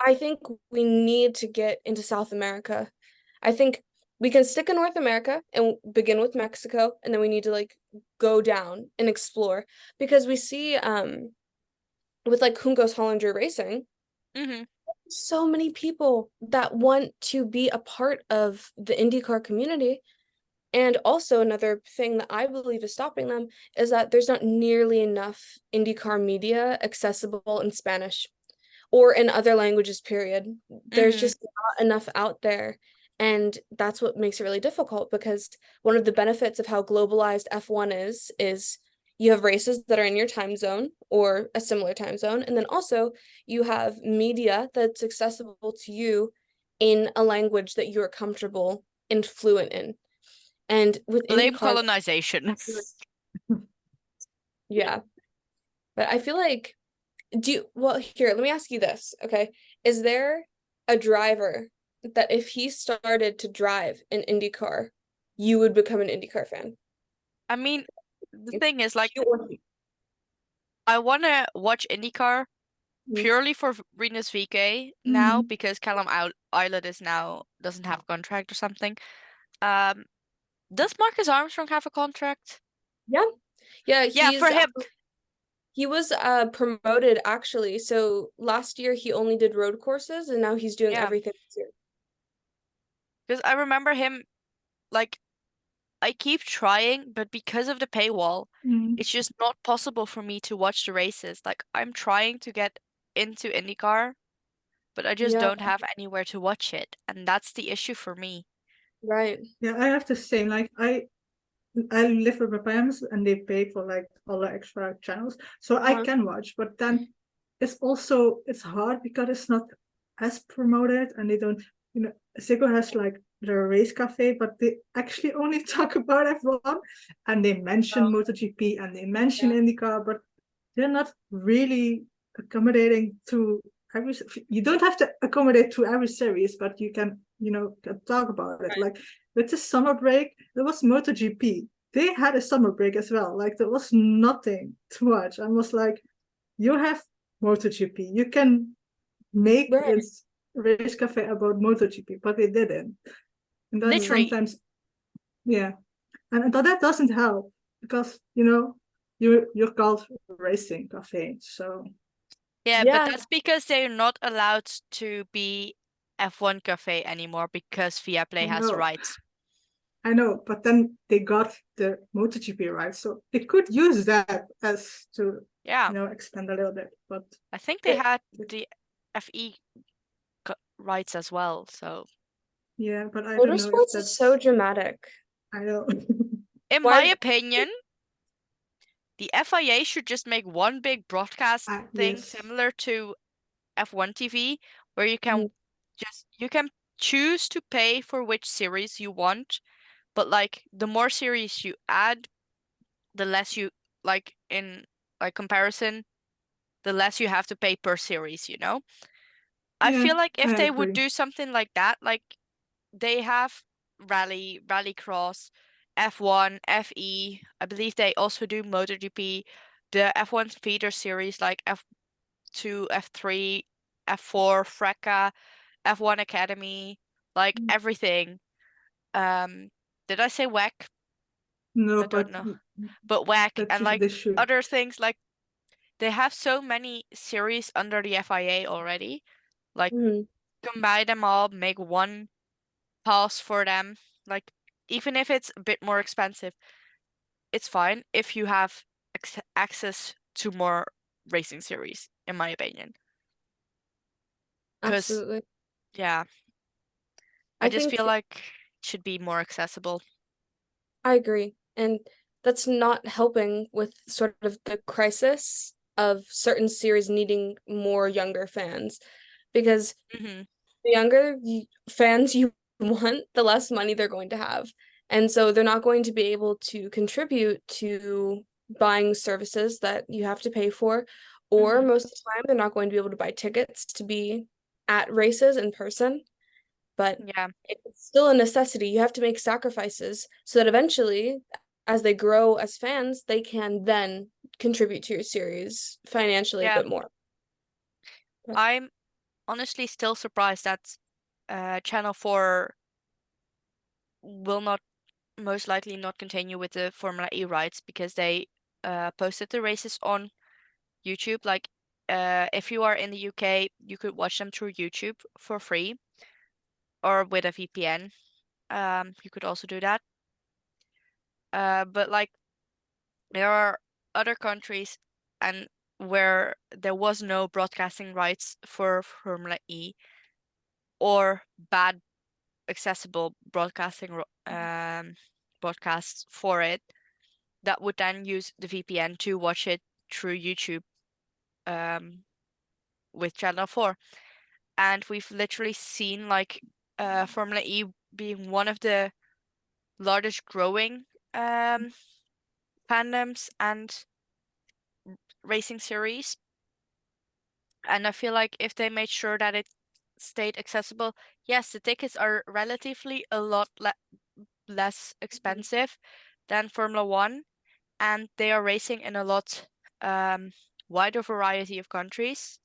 I think we need to get into South America. I think we can stick in North America and begin with Mexico, and then we need to like go down and explore, because we see with like Juncos Hollinger Racing, so many people that want to be a part of the IndyCar community. And also another thing that I believe is stopping them is that there's not nearly enough IndyCar media accessible in Spanish or in other languages, period. There's just not enough out there. And that's what makes it really difficult, because one of the benefits of how globalized F1 is you have races that are in your time zone or a similar time zone. And then also you have media that's accessible to you in a language that you're comfortable and fluent in. And with Blame IndyCar, colonization. yeah. But I feel like, well, here, let me ask you this, okay? Is there a driver that if he started to drive an IndyCar, you would become an IndyCar fan? I mean, the thing is, like, I want to watch IndyCar purely for Rinus VK now, because Callum Islet is now doesn't have a contract or something. Does Marcus Armstrong have a contract? Yeah. Yeah, for him. He was promoted actually. So last year he only did road courses, and now he's doing everything this year. Because I remember him, like, I keep trying, but because of the paywall, it's just not possible for me to watch the races. Like, I'm trying to get into IndyCar, but I just don't have anywhere to watch it, and that's the issue for me. Right. Yeah, I have the same. Like I live with my parents, and they pay for like all the extra channels, so I can watch. But then it's hard because it's not as promoted, and they don't. Seiko has like the race cafe, but they actually only talk about F1, and they mention MotoGP and they mention IndyCar, but they're not really accommodating to every. You don't have to accommodate to every series, but you can talk about it. Like with the summer break, there was MotoGP. They had a summer break as well. Like there was nothing to watch. I was like, you have MotoGP. You can make a race cafe about MotoGP, but they didn't. And that's sometimes, yeah. And that doesn't help, because you're called racing cafe. So Yeah, but Yeah, that's because they're not allowed to be F1 Cafe anymore because Viaplay I has the know, rights. I know, but then they got the MotoGP right, so they could use that as to, Yeah, expand a little bit. But I think they it- had the FE rights as well. So, yeah, but I don't know if motorsports is so that's, dramatic. I know. in my Why? opinion, the FIA should just make one big broadcast thing Yes, similar to F1 TV, where you Mhm. can choose to pay for which series you want, but like the more series you add, the less you like in like comparison, the less you have to pay per series, you know? I yeah, feel like if I they would agree. do something like that, like they have rallycross, F1, FE, I believe they also do MotoGP, the F1 feeder series like F2, F3, F4, FRECA, F1 Academy, like Mm. everything. Did I say WEC? No, I don't but know. But WEC and like they should. other things like they have so many series under the FIA already. Like Mhm. combine them all, make one pass for them. Like even if it's a bit more expensive, it's fine if you have access to more racing series, in my opinion. Because Absolutely. yeah, I I just feel think like it should be more accessible. I agree. And that's not helping with sort of the crisis of certain series needing more younger fans. Because Hmm. the younger fans you want, the less money they're going to have. And so they're not going to be able to contribute to buying services that you have to pay for, or Hmm. most of the time, they're not going to be able to buy tickets to be at races in person. But Yeah, it's still a necessity. You have to make sacrifices so that eventually, as they grow as fans, they can then contribute to your series financially a yeah. bit more. But I'm honestly still surprised that Channel 4 will not most likely not continue with the Formula E rights because they posted the races on YouTube. Like, if you are in the UK, you could watch them through YouTube for free or with a VPN. You could also do that. But like, there are other countries and where there was no broadcasting rights for Formula E or bad accessible broadcasts for it that would then use the VPN to watch it through YouTube um, with Channel 4. And we've literally seen like Formula E being one of the largest growing um, fandoms and racing series. And I feel like if they made sure that it stayed accessible, yes, the tickets are relatively a lot less expensive than Formula One, and they are racing in a lot um, wider variety of countries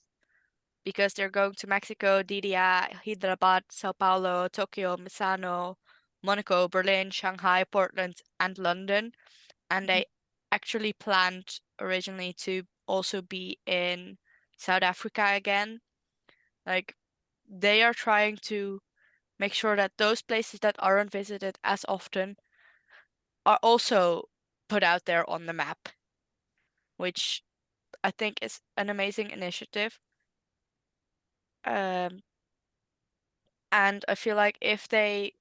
because they're going to Mexico, Didia, Hyderabad, Sao Paulo, Tokyo, Misano, Monaco, Berlin, Shanghai, Portland, and London. And they actually planned originally to also be in South Africa again. Like they are trying to make sure that those places that aren't visited as often are also put out there on the map, which I think is an amazing initiative. Um, and I feel like if they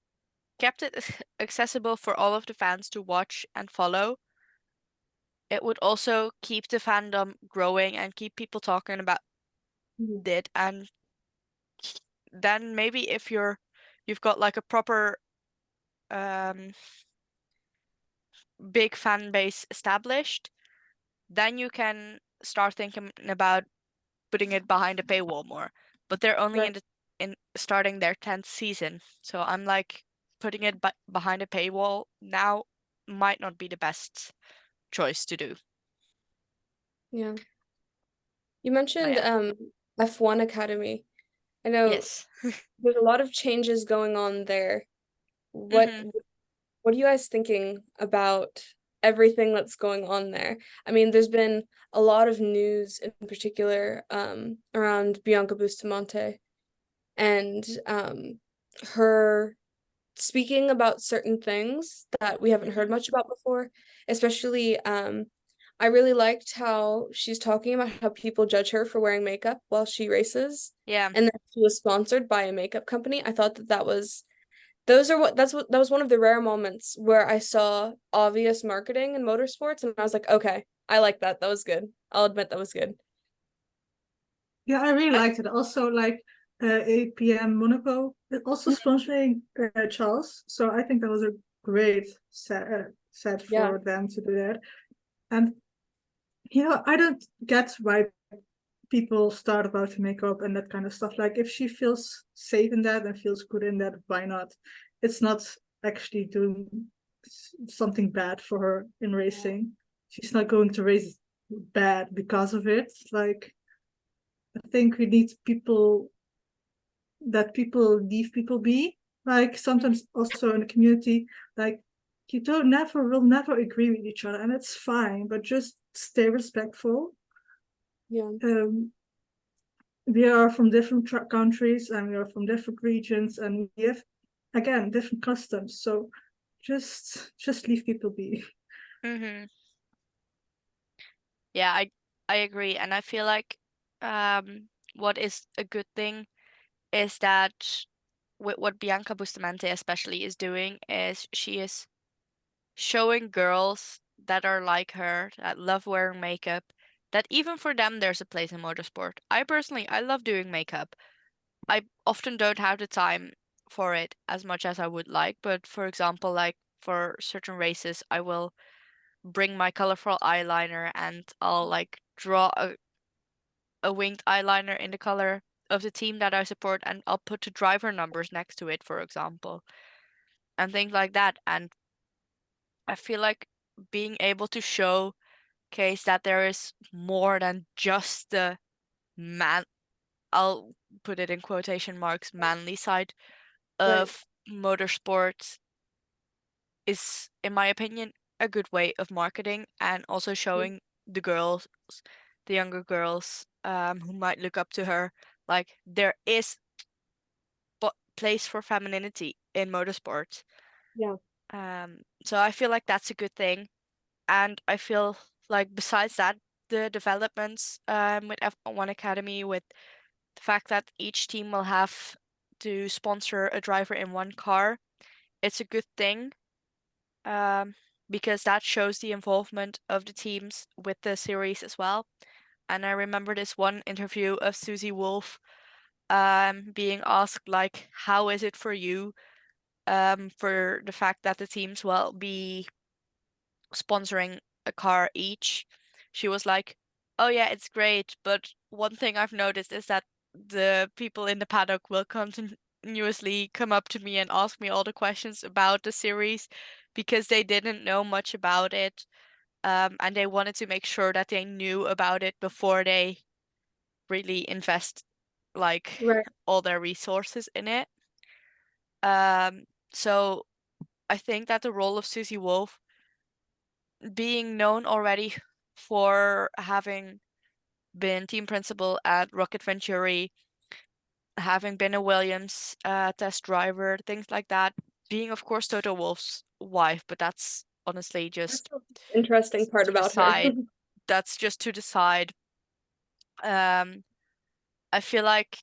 kept it accessible for all of the fans to watch and follow, it would also keep the fandom growing and keep people talking about it. And then maybe if you've got like a proper um, big fan base established, then you can start thinking about putting it behind a paywall more. But they're only right. in starting their 10th season. So I'm like putting it behind a paywall now might not be the best choice to do. Yeah. You But mentioned yeah. F1 Academy. I know Yes. there's a lot of changes going on there. What Hmm. what are you guys thinking about everything that's going on there. I mean, there's been a lot of news in particular around Bianca Bustamante and her speaking about certain things that we haven't heard much about before, especially I really liked how she's talking about how people judge her for wearing makeup while she races, Yeah. and that she was sponsored by a makeup company. I thought that was that was one of the rare moments where I saw obvious marketing in motorsports, and I was like, okay, I like that. That was good. I'll admit that was good. Yeah, I really I, liked it. Also, like APM Monaco, also sponsoring Charles. So I think that was a great set Yeah, for them to do that. And I don't get why people start about makeup and that kind of stuff. Like, if she feels safe in that and feels good in that, why not? It's not actually doing something bad for her in racing. She's not going to race bad because of it. Like, I think we need people leave people be. Like, sometimes also in the community, like, you will never agree with each other, and it's fine, but just stay respectful. yeah, We are from different countries, and we are from different regions, and we have, again, different customs. So just leave people be. mm-hmm. Yeah, I agree, and I feel like what is a good thing is that what Bianca Bustamante especially is doing is she is showing girls that are like her, that love wearing makeup, that even for them there's a place in motorsport. I personally, I love doing makeup. I often don't have the time for it as much as I would like, but for example, like for certain races, I will bring my colorful eyeliner and I'll like draw a winged eyeliner in the color of the team that I support, and I'll put the driver numbers next to it, for example, and things like that. And I feel like being able to showcase that there is more than just the man, I'll put it in quotation marks, manly side right. of motorsports is, in my opinion, a good way of marketing and also showing the girls, the younger girls, who might look up to her, like there is place for femininity in motorsports. Yeah, So I feel like that's a good thing, and I feel like besides that, the developments with F1 Academy, with the fact that each team will have to sponsor a driver in one car, it's a good thing, um, because that shows the involvement of the teams with the series as well. And I remember this one interview of Susie Wolf being asked like, how is it for you, for the fact that the teams will be sponsoring a car each? She was like, oh yeah, it's great, but one thing I've noticed is that the people in the paddock will continuously come up to me and ask me all the questions about the series because they didn't know much about it, and they wanted to make sure that they knew about it before they really invest like right. all their resources in it. Um, so I think that the role of Susie Wolf, being known already for having been team principal at Rocket Venturi, having been a Williams test driver, things like that, being of course Toto Wolff's wife, but that's honestly That's just the interesting part to the about her. side. That's just to the side. Um, I feel like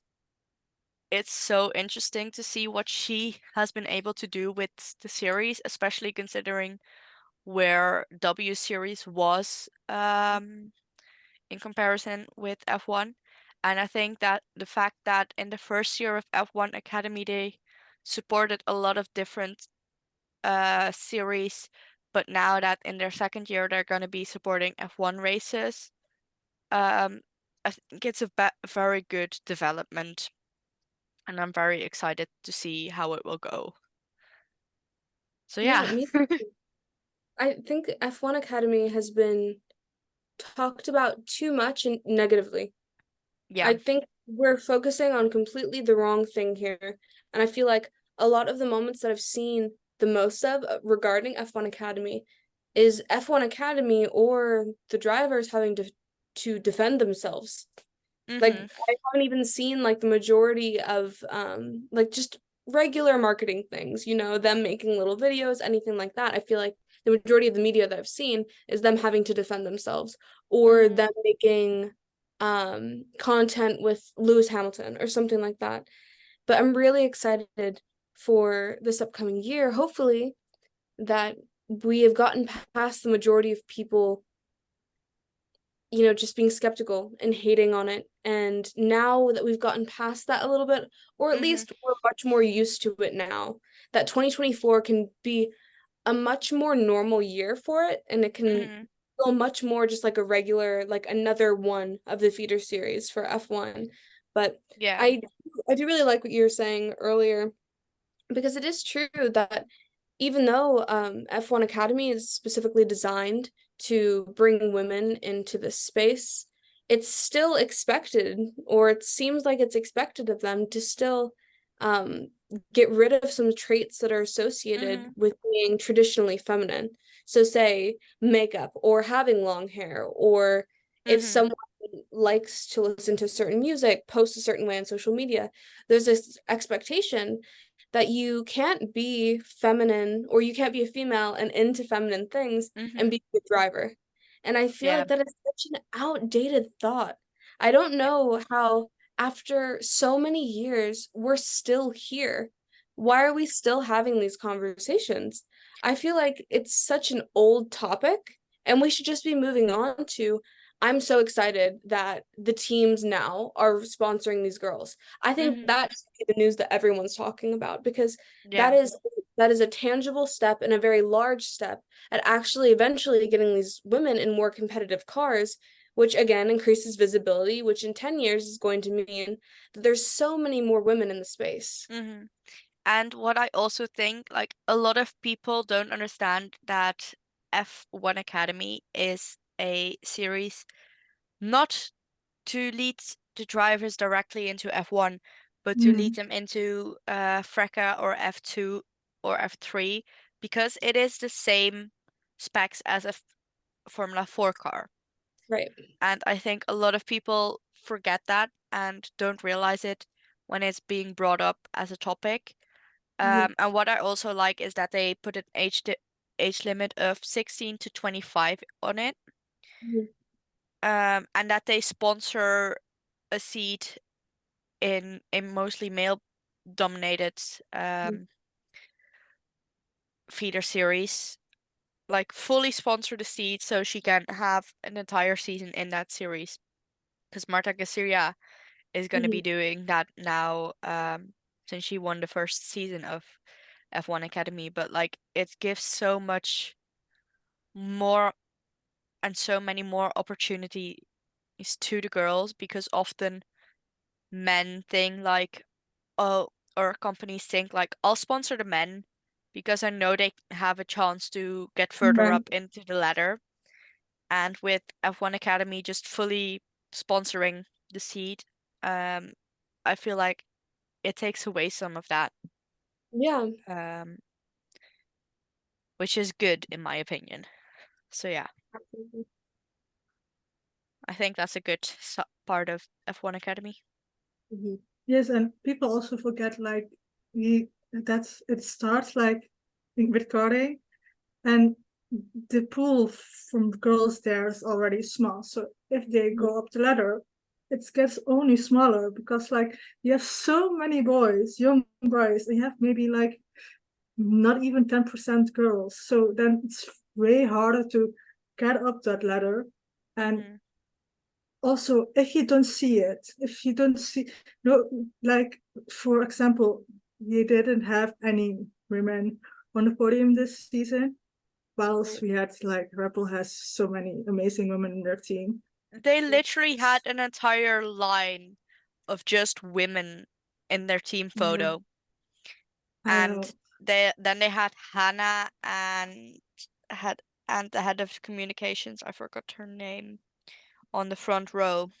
it's so interesting to see what she has been able to do with the series, especially considering where W Series was in comparison with F1. And I think that the fact that in the first year of F1 Academy, they supported a lot of different series, but now that in their second year, they're going to be supporting F1 races, um, I think it's a very good development, and I'm very excited to see how it will go. So Yeah, yeah, me too. I think F1 Academy has been talked about too much and negatively. yeah, I think we're focusing on completely the wrong thing here. And I feel like a lot of the moments that I've seen the most of regarding F1 Academy is F1 Academy or the drivers having to defend themselves. Like I haven't even seen like the majority of like just regular marketing things, you know, them making little videos, anything like that. I feel like the majority of the media that I've seen is them having to defend themselves or them making content with Lewis Hamilton or something like that. But I'm really excited for this upcoming year, hopefully, that we have gotten past the majority of people, you know, just being skeptical and hating on it. And now that we've gotten past that a little bit, or at least we're much more used to it now, that 2024 can be a much more normal year for it, and it can feel much more just like a regular, like another one of the feeder series for F1. But Yeah. I do really like what you were saying earlier, because it is true that even though F1 Academy is specifically designed to bring women into this space, it's still expected, or it seems like it's expected of them to still um, get rid of some traits that are associated with being traditionally feminine. So, say makeup or having long hair, or if someone likes to listen to certain music, post a certain way on social media, there's this expectation that you can't be feminine, or you can't be a female and into feminine things and be a good driver. And I feel Yeah. like that is such an outdated thought. I don't know how, after so many years, we're still here. Why are we still having these conversations? I feel like it's such an old topic, and we should just be moving on to. I'm so excited that the teams now are sponsoring these girls. I think that should be the news that everyone's talking about, because Yeah. that is a tangible step and a very large step at actually eventually getting these women in more competitive cars, which again increases visibility, which in 10 years is going to mean that there's so many more women in the space. And what I also think, like a lot of people don't understand that F1 Academy is a series not to lead the drivers directly into F1, but to lead them into FRECA or F2 or F3, because it is the same specs as a Formula 4 car. Right. And I think a lot of people forget that and don't realize it when it's being brought up as a topic. And what I also like is that they put an age limit of 16 to 25 on it. And that they sponsor a seat in a mostly male dominated feeder series, like fully sponsor the seat so she can have an entire season in that series. Because Marta Gasiria is going to be doing that now, since she won the first season of F1 Academy. But like it gives so much more and so many more opportunities to the girls, because often men think like, oh, or companies think like, I'll sponsor the men because I know they have a chance to get further Right. up into the ladder. And with F1 Academy just fully sponsoring the seat, I feel like it takes away some of that, Yeah. which is good in my opinion. So yeah, I think that's a good part of F1 Academy. Yes, and people also forget like it starts like with karting, and the pool from girls there is already small. So if they go up the ladder, it gets only smaller, because like you have so many boys, young boys, and you have maybe like not even 10% girls. So then it's way harder to get up that ladder. And also, if you don't see it, if you don't see, no, like for example, you didn't have any women on the podium this season, whilst we had like Red Bull has so many amazing women in their team. They literally had an entire line of just women in their team photo. I And know. they had Hannah had and the head of communications, I forgot her name, on the front row.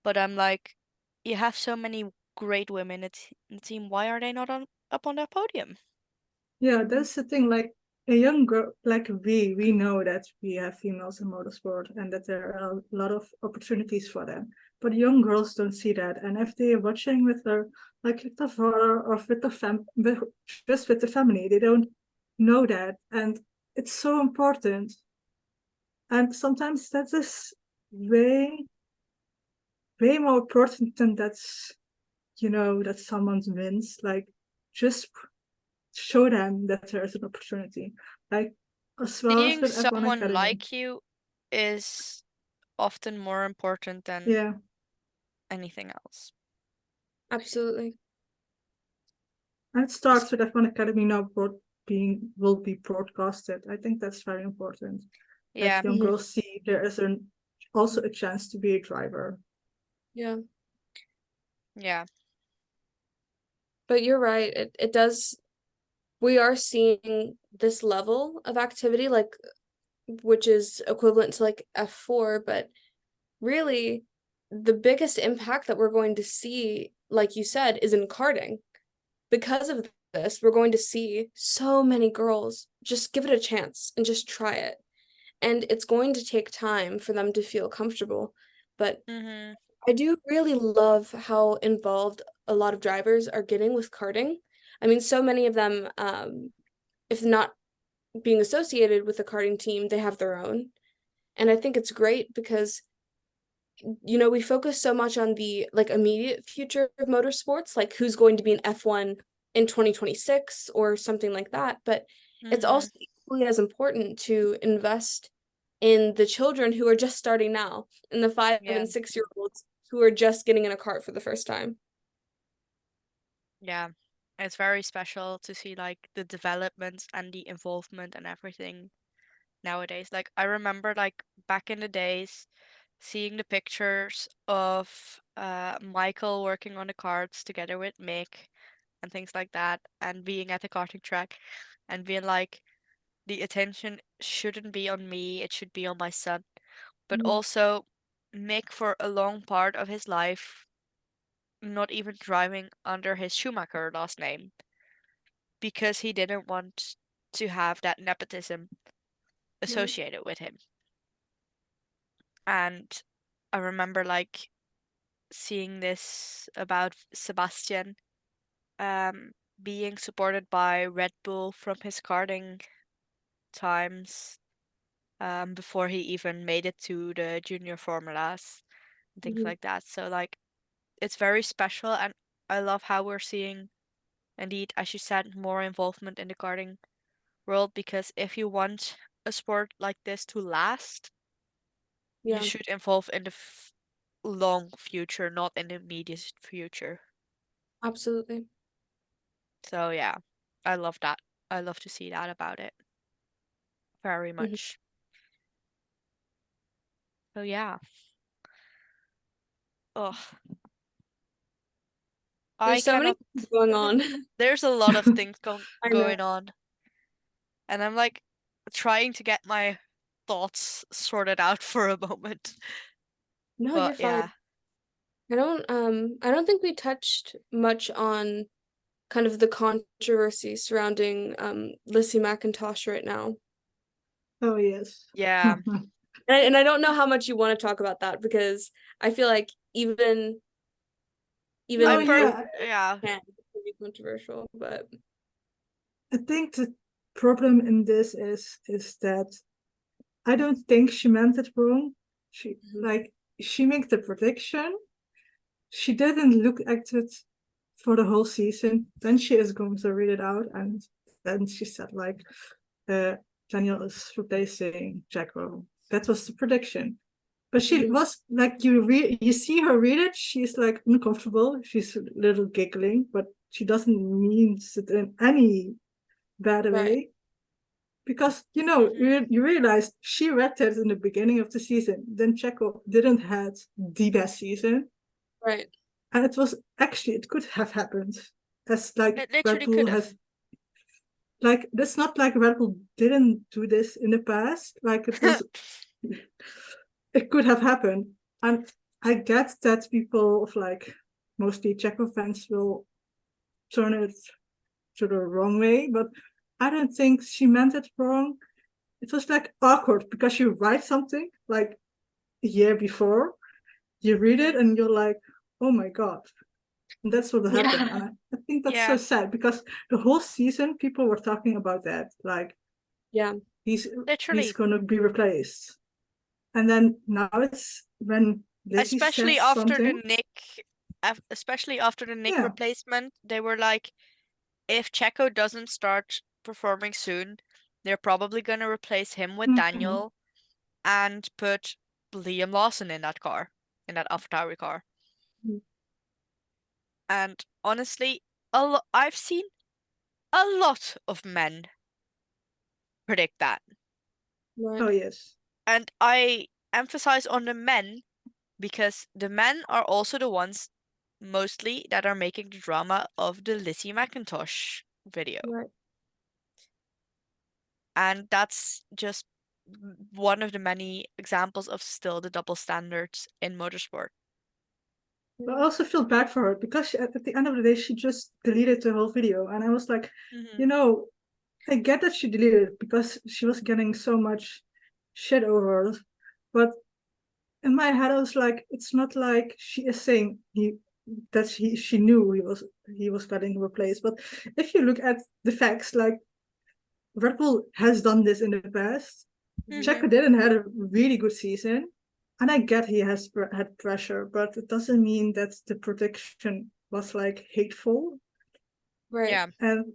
But I'm like, you have so many great women in the team. Why are they not up on that podium? Yeah, that's the thing. Like a young girl like we know that we have females in motorsport and that there are a lot of opportunities for them. But young girls don't see that, and if they're watching with their like with the father or with the just with the family, they don't know that, and it's so important. And sometimes that is way more important than that's that someone wins. Like just show them that there's an opportunity. Like as well as Seeing with F1 someone Academy. like you is often more important than Yeah. anything else. Absolutely. And it starts with F1 Academy now will be broadcasted. I think that's very important. Yeah. That young girls see there is also a chance to be a driver. Yeah. Yeah. But you're right. It does. We are seeing this level of activity, like, which is equivalent to like F4, but really the biggest impact that we're going to see, like you said, is in karting. Because of this, we're going to see so many girls just give it a chance and just try it. And it's going to take time for them to feel comfortable. But Mm-hmm. I do really love how involved a lot of drivers are getting with karting. I mean, so many of them, if not being associated with a karting team, they have their own. And I think it's great because, we focus so much on the like immediate future of motorsports, like who's going to be an F1 in 2026 or something like that. But it's Mm-hmm. also equally as important to invest in the children who are just starting now, in the 5 Yeah. and 6-year-olds who are just getting in a kart for the first time. Yeah. It's very special to see like the developments and the involvement and everything nowadays. Like I remember like back in the days seeing the pictures of Michael working on the carts together with Mick and things like that, and being at the karting track and being like, the attention shouldn't be on me, it should be on my son. But Mhm. also, Mick, for a long part of his life, not even driving under his Schumacher last name because he didn't want to have that nepotism Right. associated with him. And I remember like seeing this about Sebastian um, being supported by Red Bull from his karting times before he even made it to the junior formulas and things Mhm. like that. So like it's very special, and I love how we're seeing indeed, as you said, more involvement in the karting world, because if you want a sport like this to last, you Yeah, should involve in the long future, not in the immediate future. absolutely. So yeah, I love that. I love to see that about it very Mhm. much. So yeah. Oh, I There's so many cannot. things going on. There's a lot of things I know. going on, and I'm like trying to get my thoughts sorted out for a moment. No, But you're fine. yeah, I don't think we touched much on kind of the controversy surrounding Lissy McIntosh right now. Oh yes. yeah. And I don't know how much you want to talk about that because I feel like even No, even if yeah. it Yeah. can be controversial, but I think the problem in this is that I don't think she meant it wrong. She made the prediction. She didn't look at it for the whole season. Then she is going to read it out, and then she said like, uh, Daniel is replacing Jacko. That was the prediction. But she was like, you see her read it. She's like uncomfortable. She's a little giggling, but she doesn't mean it in any bad right, way. Because Mhm. you realize she read it in the beginning of the season. Then Checo didn't had the best season, right, and it could have happened. As like It Red literally Bull could has have. like that's not like Red Bull didn't do this in the past. Like it could have happened, and I get that people of like mostly Checo fans will turn it to the wrong way, but I don't think she meant it wrong. It was like awkward because you write something like a year before, you read it and you're like, oh my God. And that's what happened. And I think that's so Yeah. sad because the whole season people were talking about that. Like Yeah. he's Literally. gonna be replaced. And then now it's when Lizzie says Especially after the something. Nick Yeah. replacement, they were like, if Checo doesn't start performing soon, they're probably gonna replace him with Mhm. Daniel and put Liam Lawson in that car, in that AlphaTauri car. Mhm. And honestly, I've seen a lot of men predict that. Right. Oh yes. And I emphasize on the men because the men are also the ones mostly that are making the drama of the Lizzie McIntosh video. Right. And that's just one of the many examples of still the double standards in motorsport. But I also feel bad for her because at the end of the day, she just deleted the whole video. And I was like, Mm-hmm. you know, I get that she deleted it because she was getting so much shit over it. But in my head, I was like, it's not like she is saying she knew he was getting replaced. But if you look at the facts, like Red Bull has done this in the past. Mm-hmm. Checo didn't had a really good season, and I get he has had pressure, but it doesn't mean that the prediction was like hateful. Right. Yeah. And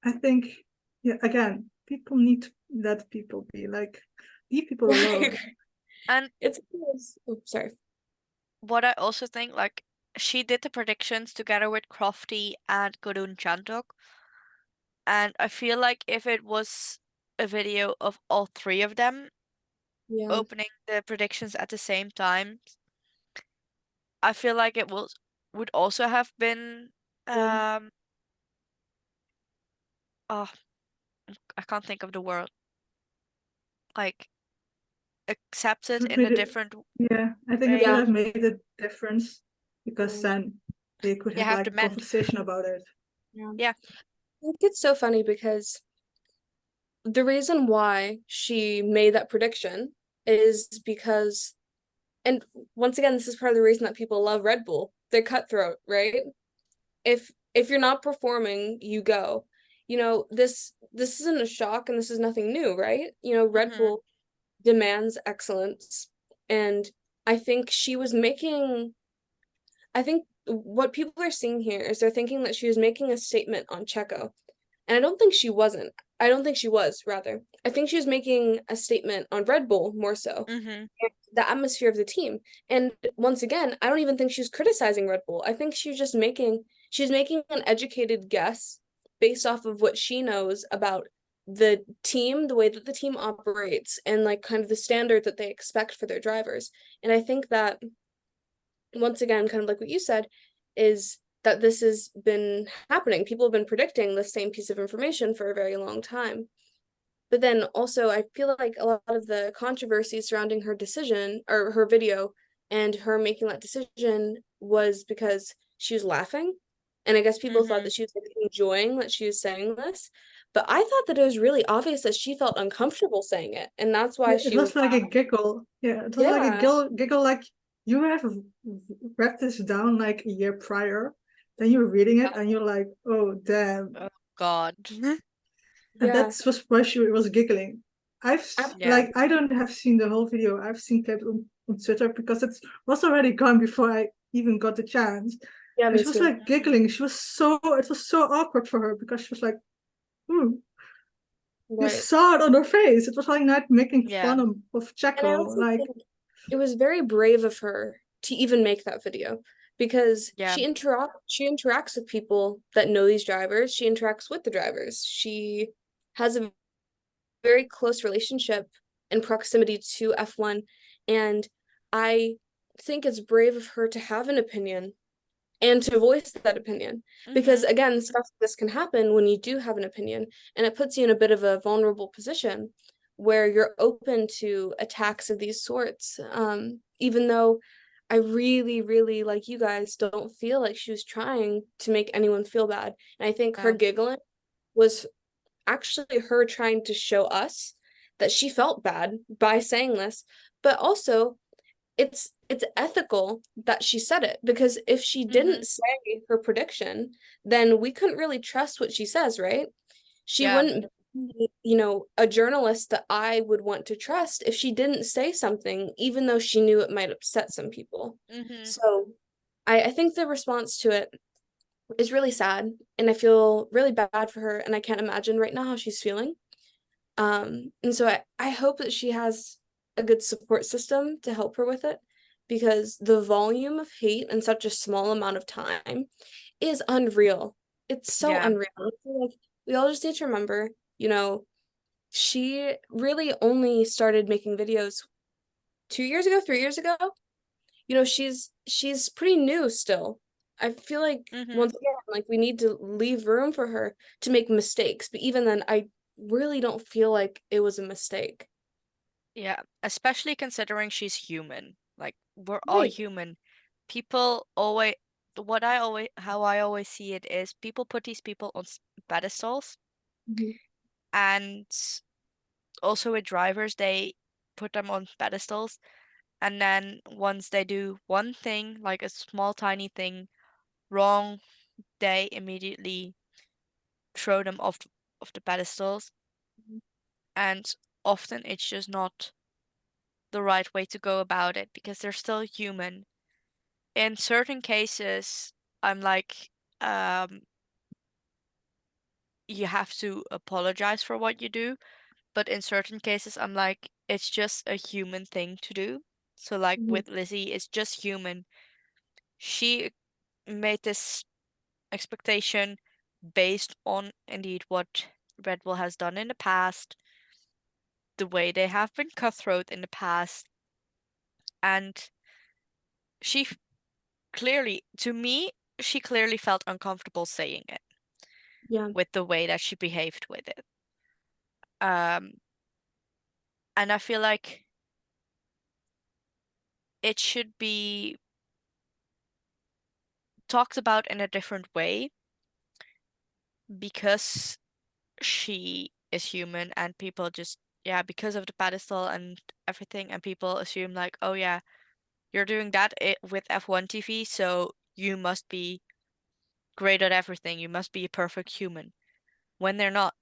I think, yeah, again, people need to let people be like, leave people alone. And It's oh, sorry. what I also think, like, she did the predictions together with Crofty and Gurun Chandok. And I feel like if it was a video of all three of them Yeah. opening the predictions at the same time, I feel like it would also have been Yeah. oh, I can't think of the word. Like accepted It in a made it, different yeah, I think it would way. Yeah. have made a difference because Mm. then they could You have have the like men. conversation about it. Yeah. Yeah. I think it's so funny because the reason why she made that prediction is because, and once again, this is part of the reason that people love Red Bull. They're cutthroat, right? If you're not performing, you go. You know, this isn't a shock and this is nothing new, right? You know, Red Mm-hmm. Bull demands excellence. And I think she was making, I think what people are seeing here is they're thinking that she was making a statement on Checo. And I don't think she wasn't. I don't think she was, rather. I think she was making a statement on Red Bull more so, Mm-hmm. the atmosphere of the team. And once again, I don't even think she was criticizing Red Bull. I think she's making an educated guess based off of what she knows about the team, the way that the team operates, and like kind of the standard that they expect for their drivers. And I think that once again, kind of like what you said, is that this has been happening. People have been predicting the same piece of information for a very long time. But then also, I feel like a lot of the controversy surrounding her decision or her video and her making that decision was because she was laughing. And I guess people thought Mm-hmm. that she was like, enjoying that she was saying this. But I thought that it was really obvious that she felt uncomfortable saying it. And that's why It she was was like a giggle. Yeah, it was like a yeah. giggle like you have read this down like a year prior, then you're reading it and you're like, oh damn. Oh God. And Yeah. was why she was giggling. Yeah. Like I don't have seen the whole video. I've seen clips on Twitter because it was already gone before I even got the chance. Yeah, And me she was too. like giggling. It was so awkward for her because she was like, ooh, you Right. saw it on her face. It was like not making Yeah. fun of And I Checo. also Like, think it was very brave of her to even make that video because Yeah. she interacts with people that know these drivers. She interacts with the drivers. She has a very close relationship and proximity to F1. And I think it's brave of her to have an opinion and to voice that opinion. Because Mm-hmm. again, stuff like this can happen when you do have an opinion, and it puts you in a bit of a vulnerable position where you're open to attacks of these sorts. Even though I really, really, like you guys, don't feel like she was trying to make anyone feel bad. And I think her Yeah. giggling was actually her trying to show us that she felt bad by saying this, but also it's ethical that she said it, because if she didn't say her prediction, then we couldn't really trust what she says, right? She Yeah. wouldn't be, a journalist that I would want to trust if she didn't say something, even though she knew it might upset some people. So I think the response to it is really sad, and I feel really bad for her, and I can't imagine right now how she's feeling. And so I hope that she has a good support system to help her with it, because the volume of hate in such a small amount of time is unreal. It's so Yeah. unreal. I feel like we all just need to remember, she really only started making videos 2 years ago, 3 years ago. She's pretty new still. I feel like once again, like we need to leave room for her to make mistakes, but even then, I really don't feel like it was a mistake. Yeah, especially considering she's human. Like we're all Right. human. People how I always see it is people put these people on pedestals, Mhm. and also with drivers, they put them on pedestals, and then once they do one thing, like a small tiny thing wrong, they immediately throw them off the pedestals, and often it's just not the right way to go about it because they're still human. In certain cases, I'm like, um, you have to apologize for what you do, but in certain cases, I'm like, it's just a human thing to do. So, like Mhm. with Lizzie, it's just human. She made this expectation based on indeed what Red Bull has done in the past, the way they have been cutthroat in the past, and she clearly, to me, she clearly felt uncomfortable saying it Yeah. with the way that she behaved with it. Um, and I feel like it should be talked about in a different way because she is human and people just, yeah, because of the pedestal and everything, and people assume like, oh yeah, you're doing that with F1 TV, so you must be great at everything. You must be a perfect human when they're not.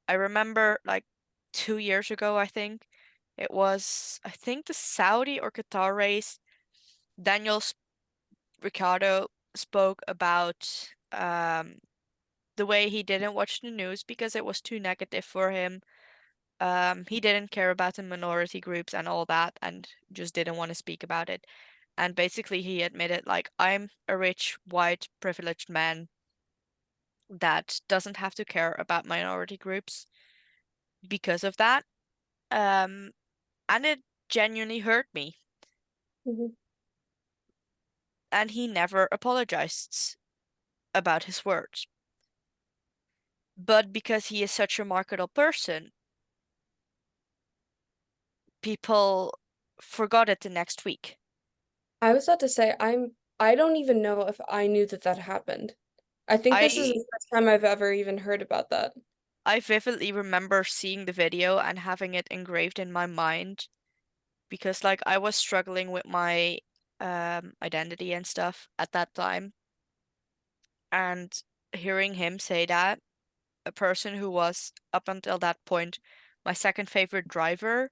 I remember like 2 years ago, I think it was, I think the Saudi or Qatar race, Daniel Ricciardo spoke about the way he didn't watch the news because it was too negative for him. He didn't care about the minority groups and all that and just didn't want to speak about it. And basically, he admitted, like, I'm a rich, white, privileged man that doesn't have to care about minority groups because of that. Um, and it genuinely hurt me. Mhm. And he never apologized about his words. But because he is such a marketable person, people forgot it the next week. I was about to say I don't even know if I knew that that happened. I think this is I the first time I've ever even heard about that. I vividly remember seeing the video and having it engraved in my mind because like I was struggling with my identity and stuff at that time, and hearing him say that, a person who was up until that point my second favorite driver,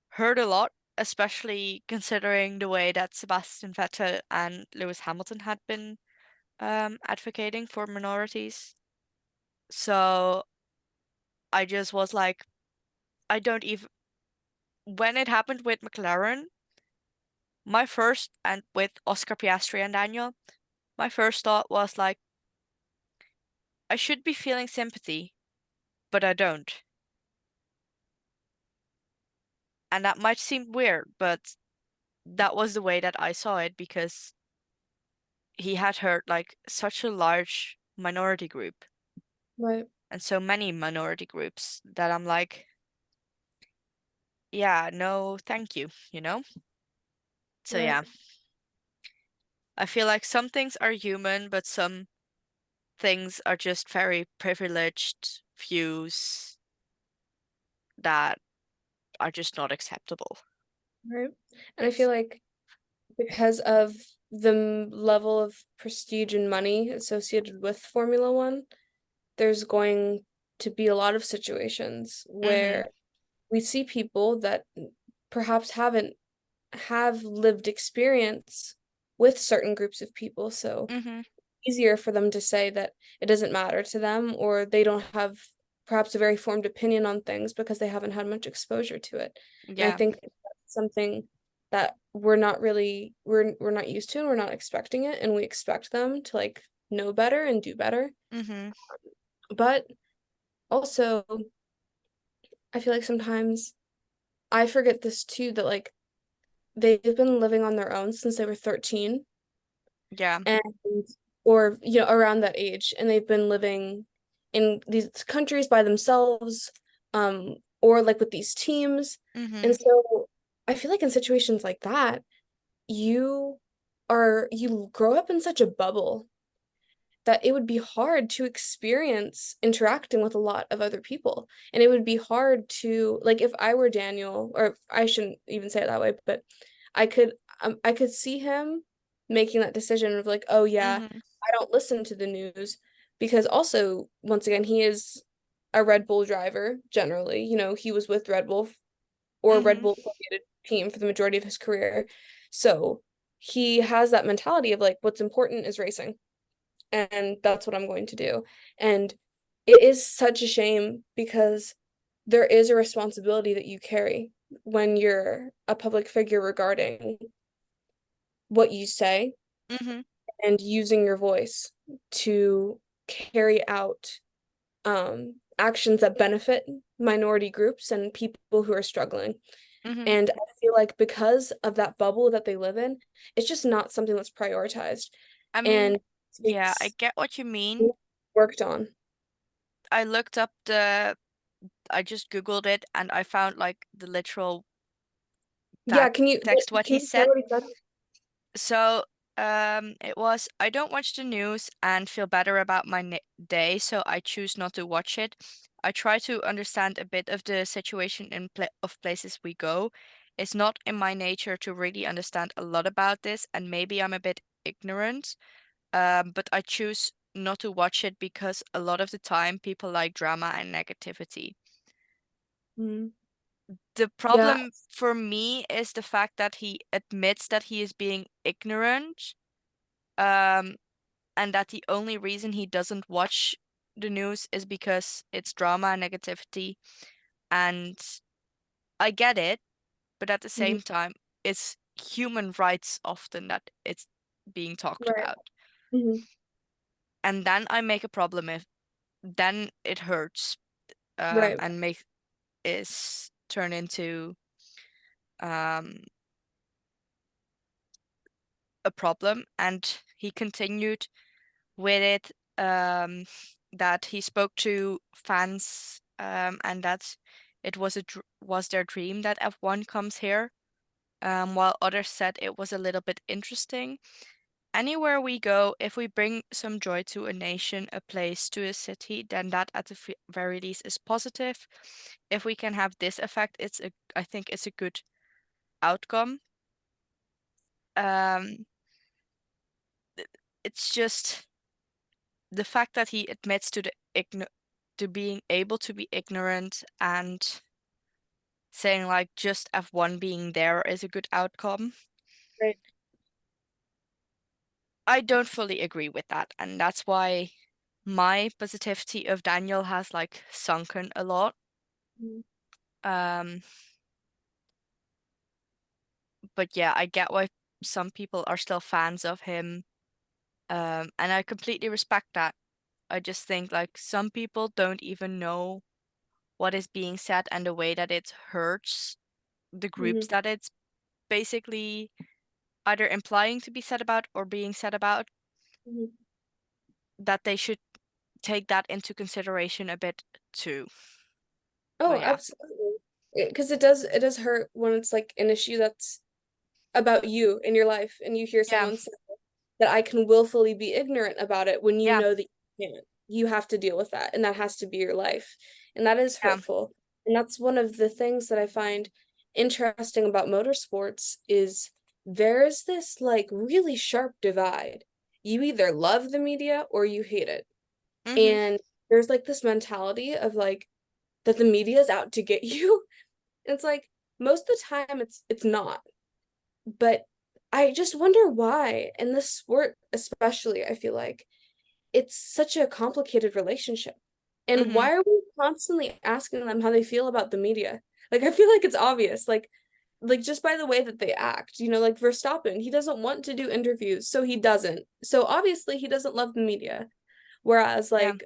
hurt a lot, especially considering the way that Sebastian Vettel and Lewis Hamilton had been advocating for minorities. So I just was like, I don't even. When it happened with McLaren, my first, and with Oscar Piastri and Daniel, my first thought was like, I should be feeling sympathy, but I don't. And that might seem weird, but that was the way that I saw it because he had hurt like such a large minority group Right. and so many minority groups that I'm like, yeah, no, thank you, you know? So Right. yeah, I feel like some things are human, but some things are just very privileged views that are just not acceptable. Right. And I feel like because of the level of prestige and money associated with Formula One, there's going to be a lot of situations Mm-hmm. where we see people that perhaps haven't have lived experience with certain groups of people, so Mm-hmm. easier for them to say that it doesn't matter to them, or they don't have perhaps a very formed opinion on things because they haven't had much exposure to it. And I Yeah. think that's something that we're not really we're not used to, and we're not expecting it, and we expect them to like know better and do better. Mm-hmm. But also, I feel like sometimes I forget this too, that like they've been living on their own since they were 13, Yeah. and or around that age, and they've been living in these countries by themselves, or like with these teams. Mm-hmm. And so I feel like in situations like that, you you grow up in such a bubble that it would be hard to experience interacting with a lot of other people. And it would be hard to, like, if I were Daniel, or I shouldn't even say it that way, but I could I could see him making that decision of like, oh yeah, Mm-hmm. I don't listen to the news, because also once again he is a Red Bull driver generally. He was with Red Bull or Red Mm-hmm. Bull affiliated team for the majority of his career. So he has that mentality of like, what's important is racing, and that's what I'm going to do. And it is such a shame because there is a responsibility that you carry when you're a public figure regarding what you say Mm-hmm. and using your voice to carry out actions that benefit minority groups and people who are struggling. Mm-hmm. And I feel like because of that bubble that they live in, it's just not something that's prioritized I mean, and yeah, I takes get what you mean. worked on. I looked up I just Googled it and I found like the literal Yeah, that text what can he you share said. what he said? So, it was, I don't watch the news and feel better about my day, so I choose not to watch it. I try to understand a bit of the situation in places we go. It's not in my nature to really understand a lot about this, and maybe I'm a bit ignorant. But I choose not to watch it because a lot of the time people like drama and negativity. Mm. The Yeah. problem for me is the fact that he admits that he is being ignorant, um, and that the only reason he doesn't watch the news is because it's drama and negativity. And I get it, but at the Mhm. same time, it's human rights often that it's being talked Right. about. Mhm. And then I make a problem if then it hurts, Right. and make is turn into um a problem. And he continued with it, that he spoke to fans, and that it was was their dream that F1 comes here, while others said it was a little bit interesting. Anywhere we go, if we bring some joy to a nation, a place, to a city, then that at the very least is positive. If we can have this effect, I think it's a good outcome. Um, it's just the fact that he admits to the to being able to be ignorant and saying like just F1 being there is a good outcome. Right. I don't fully agree with that, and that's why my positivity of Daniel has like sunken a lot. Mhm. Um, but yeah, I get why some people are still fans of him. And I completely respect that. I just think like some people don't even know what is being said and the way that it hurts the groups Mhm. that it's basically either implying to be said about or being said about, Mhm. that they should take that into consideration a bit too. Oh, But yeah. absolutely. Because it does hurt when it's like an issue that's about you in your life, and you hear Yeah. someone say that I can willfully be ignorant about it when you Yeah. know that you can't. You have to deal with that, and that has to be your life. And that is Yeah. hurtful. And that's one of the things that I find interesting about motorsports is there's this like really sharp divide. You either love the media or you hate it. Mm-hmm. And there's like this mentality of like that the media is out to get you. And it's like most of the time it's not. But I just wonder why. In this sport especially, I feel like it's such a complicated relationship. And Mm-hmm. why are we constantly asking them how they feel about the media? Like I feel like it's obvious. Like just by the way that they act, like Verstappen, he doesn't want to do interviews, so he doesn't. So obviously he doesn't love the media. Whereas Yeah. like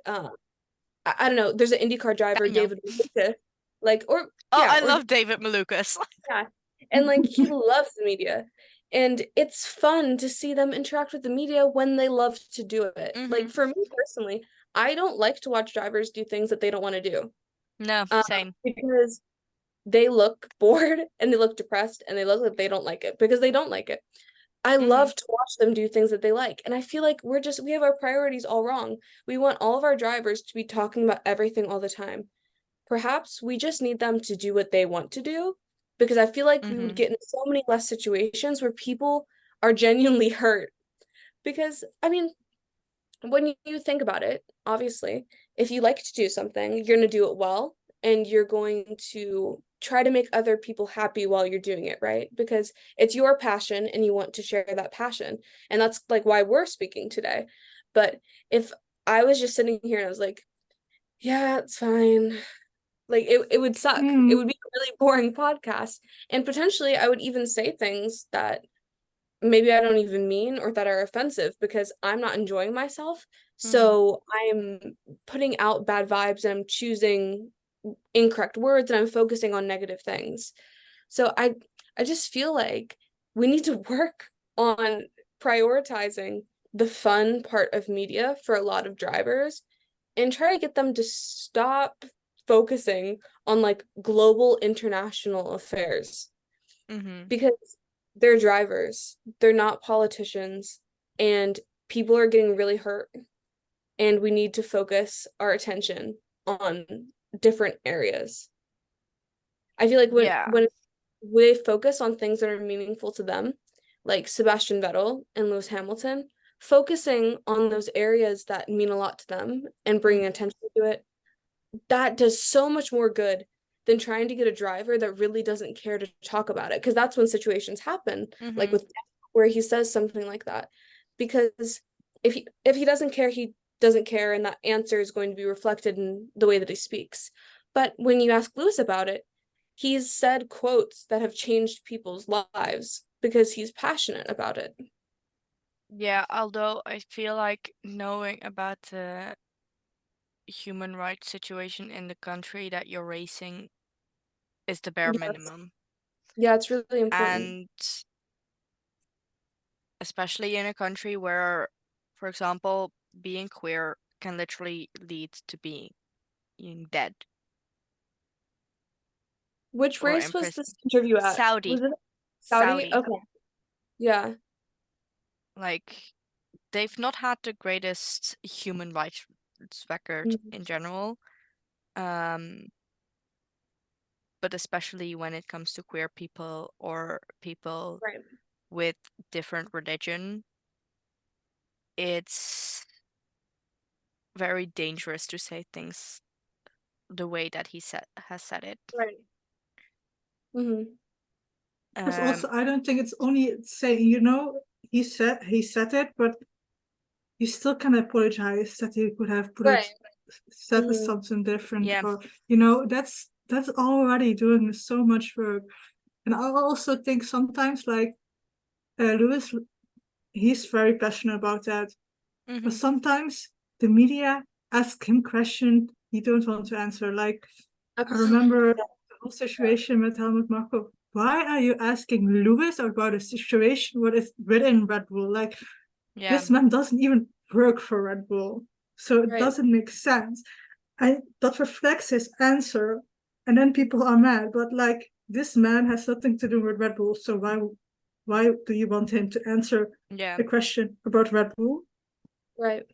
I don't know, there's an IndyCar driver, Daniel. David Wyntre, like or Oh, yeah, I or love David Malukas. yeah. And like he loves the media. And it's fun to see them interact with the media when they love to do it. Mm-hmm. Like for me personally, I don't like to watch drivers do things that they don't want to do. No, same. Because they look bored and they look depressed and they look like they don't like it because they don't like it. I Mm-hmm. love to watch them do things that they like. And I feel like we have our priorities all wrong. We want all of our drivers to be talking about everything all the time. Perhaps we just need them to do what they want to do because I feel like we would Mm-hmm. get in so many less situations where people are genuinely hurt. Because, I mean, when you think about it, obviously, if you like to do something, you're going to do it well and you're going to try to make other people happy while you're doing it, right? Because it's your passion and you want to share that passion. And that's like why we're speaking today. But if I was just sitting here and I was like, yeah, it's fine. Like it would suck. It would be a really boring podcast. And potentially I would even say things that maybe I don't even mean or that are offensive because I'm not enjoying myself. Mm-hmm. So I'm putting out bad vibes and I'm choosing incorrect words and I'm focusing on negative things. So I just feel like we need to work on prioritizing the fun part of media for a lot of drivers and try to get them to stop focusing on like global international affairs Mm-hmm. because they're drivers, they're not politicians, and people are getting really hurt. And we need to focus our attention on different areas. I feel like when Yeah. when we focus on things that are meaningful to them, like Sebastian Vettel and Lewis Hamilton, focusing on those areas that mean a lot to them and bringing attention to it, that does so much more good than trying to get a driver that really doesn't care to talk about it. Because that's when situations happen, like Mm-hmm. with where he says something like that. Because if he doesn't care, he doesn't care, and that answer is going to be reflected in the way that he speaks. But when you ask Lewis about it, he's said quotes that have changed people's lives because he's passionate about it. Yeah, although I feel like knowing about the human rights situation in the country that you're racing is the bare Yes. minimum. Yeah, it's really important. And especially in a country where, for example, being queer can literally lead to being dead Which or race was imprisoned. this interview at? Was Saudi. it Saudi? Saudi. Okay. Yeah. Like, they've not had the greatest human rights record Mhm. in general. But especially when it comes to queer people or people Right. with different religion, it's very dangerous to say things the way that has said it. Right. Mm-hmm. Because Um, also I don't think it's only saying, he said it, but you still can apologize that he could have Right. said Mm-hmm. something different, yeah. or that's already doing so much work. And I also think sometimes like Lewis, he's very passionate about that, but Mm-hmm. sometimes the media ask him questions he don't want to answer. Like I remember the whole situation with Helmut Marko. Why are you asking Lewis about a situation what is within Red Bull? Like Yeah. this man doesn't even work for Red Bull, so it Right. doesn't make sense. And that reflects his answer, and then people are mad. But like this man has nothing to do with Red Bull, so why do you want him to answer Yeah. a question about Red Bull? Right.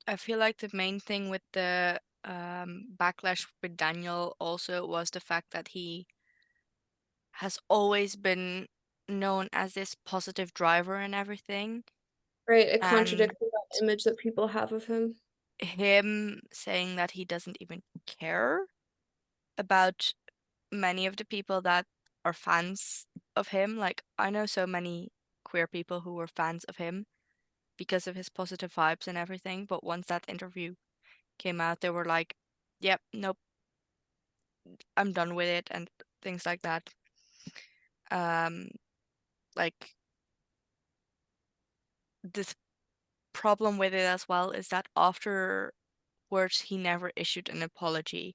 I feel like the main thing with the backlash with Daniel also was the fact that he has always been known as this positive driver and everything. Right, it And contradicts that image that people have of him. him saying that he doesn't even care about many of the people that are fans of him. Like, I know so many queer people who were fans of him because of his positive vibes and everything. But once that interview came out, they were like, yep, nope, I'm done with it, and things like that. Like, this problem with it as well is that afterwards he never issued an apology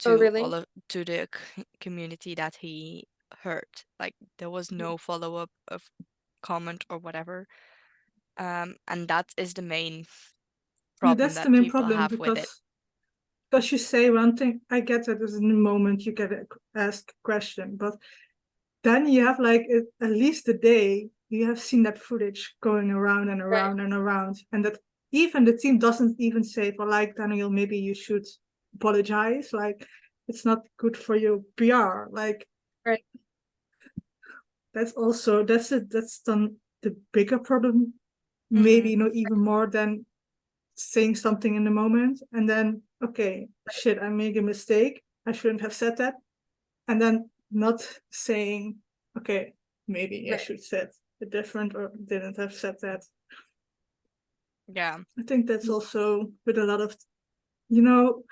Oh, to really? the community that he hurt. Like, there was no follow-up of comment or whatever. And that is the main Yeah, problem that's the that main people problem have with it. because you say one thing, I get that in the moment you get asked a question, but then you have like at least a day you have seen that footage going around and Right. around and around, and that even the team doesn't even say for like Daniel, maybe you should apologize. Like it's not good for your PR. Like Right. that's also that's done the bigger problem, maybe Mm-hmm. you know even more than saying something in the moment and then okay shit I made a mistake I shouldn't have said that and then not saying okay maybe I Right. should said it different or didn't have said that. Yeah. I think that's also with a lot of you know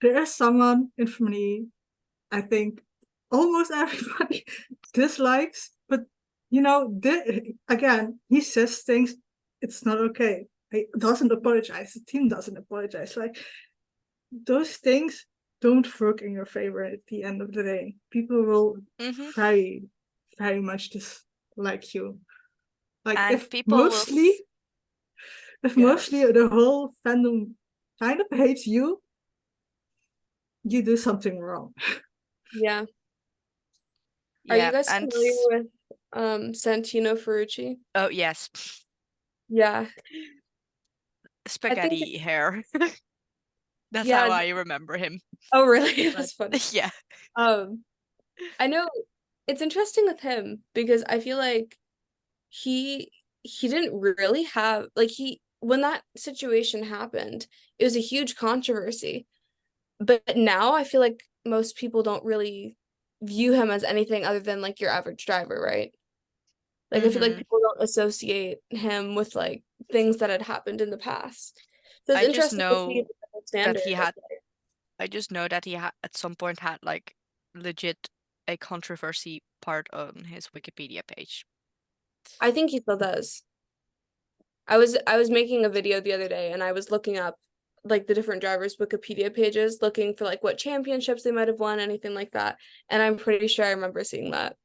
there is someone in Germany I think almost everybody dislikes but you know again he says things it's not okay he doesn't apologize the team doesn't apologize like those things don't work in your favor at the end of the day. People will Mm-hmm. very, very much dislike you. Like And people will if yeah. mostly the whole fandom kind of hates you, you do something wrong. Yeah. Are you Yeah. guys And familiar with Santino Ferrucci? oh yes, Yeah. I think spaghetti hair. That's how yeah. I remember him. Oh, really? But That's funny. yeah. Um, I know it's interesting with him because I feel like he didn't really have like he when that situation happened, it was a huge controversy. But now I feel like most people don't really view him as anything other than like your average driver, right? Like I feel like Mm-hmm. people don't associate him with like things that had happened in the past. So it's I just interesting to see know the double that standard. he had I just know that he had at some point had like legit a controversy part on his Wikipedia page. I think he still does. I was making a video the other day and I was looking up like the different drivers' Wikipedia pages, looking for like what championships they might have won, anything like that. And I'm pretty sure I remember seeing that.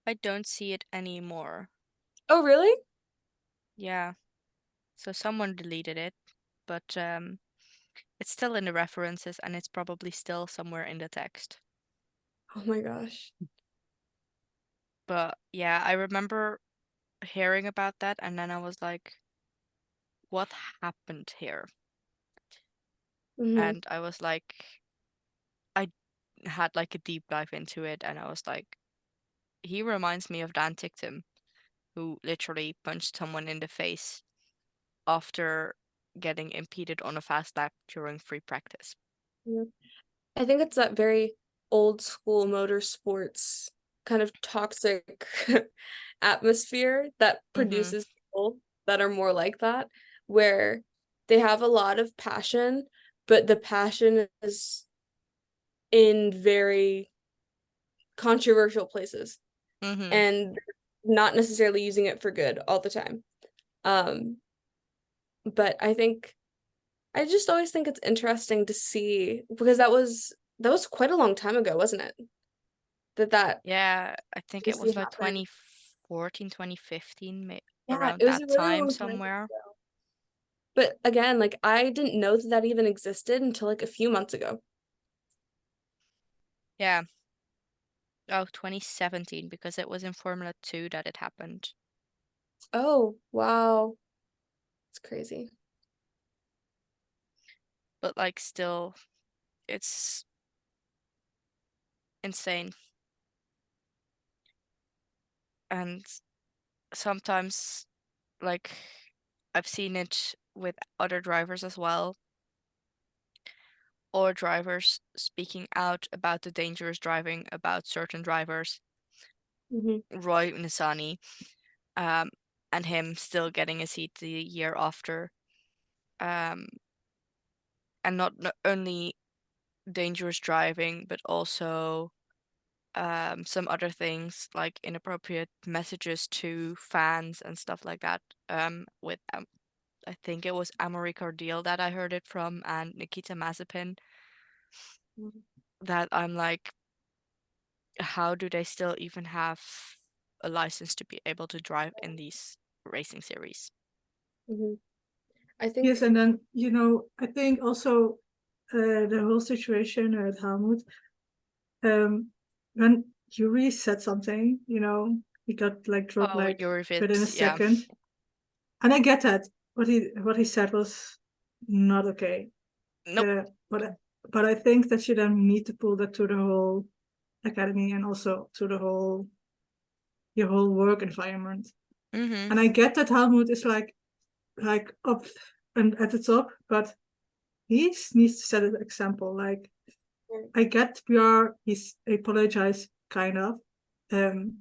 I don't see it anymore. Oh, really? Yeah. So someone deleted it, but it's still in the references and it's probably still somewhere in the text. Oh my gosh. But yeah, I remember hearing about that and then I was like, what happened here? Hmm. And I was like, I had like a deep dive into it and I was like, he reminds me of Dan Ticktum, who literally punched someone in the face after getting impeded on a fast lap during free practice. Yeah. I think it's that very old school motorsports kind of toxic atmosphere that Mm-hmm. produces people that are more like that, where they have a lot of passion, but the passion is in very controversial places Mm-hmm. and not necessarily using it for good all the time. Um, but I just always think it's interesting to see because that was quite a long time ago, wasn't it? That Yeah, I think it seriously was like happened. 2014, 2015, Yeah, around it was a that really time long time somewhere. ago. But again, like I didn't know that that even existed until like a few months ago. Yeah. Oh, 2017, because it was in Formula 2 that it happened. Oh, wow. It's crazy. but like still, it's insane. And sometimes, like, I've seen it with other drivers as well, or drivers speaking out about the dangerous driving about certain drivers, Roy Nissany, um, and him still getting a seat the year after. Um, and not only dangerous driving, but also some other things like inappropriate messages to fans and stuff like that. With I think it was Amory Cordial that I heard it from, and Nikita Mazepin. That I'm like, how do they still even have a license to be able to drive in these racing series? I think Yes, and then I think also the whole situation at Helmut, when Yuri said something, he got like dropped Oh, like Yuri within a Vips, yeah. second, and I get that what he said was not okay. Nope. But I think that you then need to pull that to the whole academy and also to your whole work environment. Mm-hmm. And I get that Helmut is like up and at the top, but he needs to set an example. Like, I get he's apologized kind of, and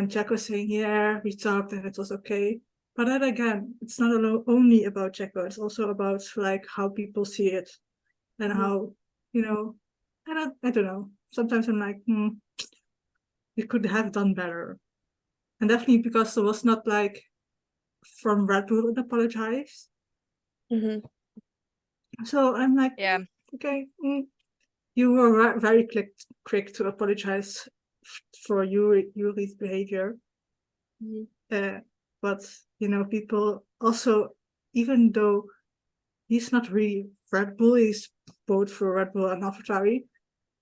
Jack was saying, yeah, we talked and it was okay. But then again, it's not only about Jacko. It's also about like how people see it and how I don't know. Sometimes I'm like, we could have done better, and definitely because there was not like from Red Bull an apologize. So I'm like, Yeah. okay, you were very quick to apologize for Yuri's behavior. But people also, even though he's not really Red Bull, he's both for Red Bull and AlphaTauri,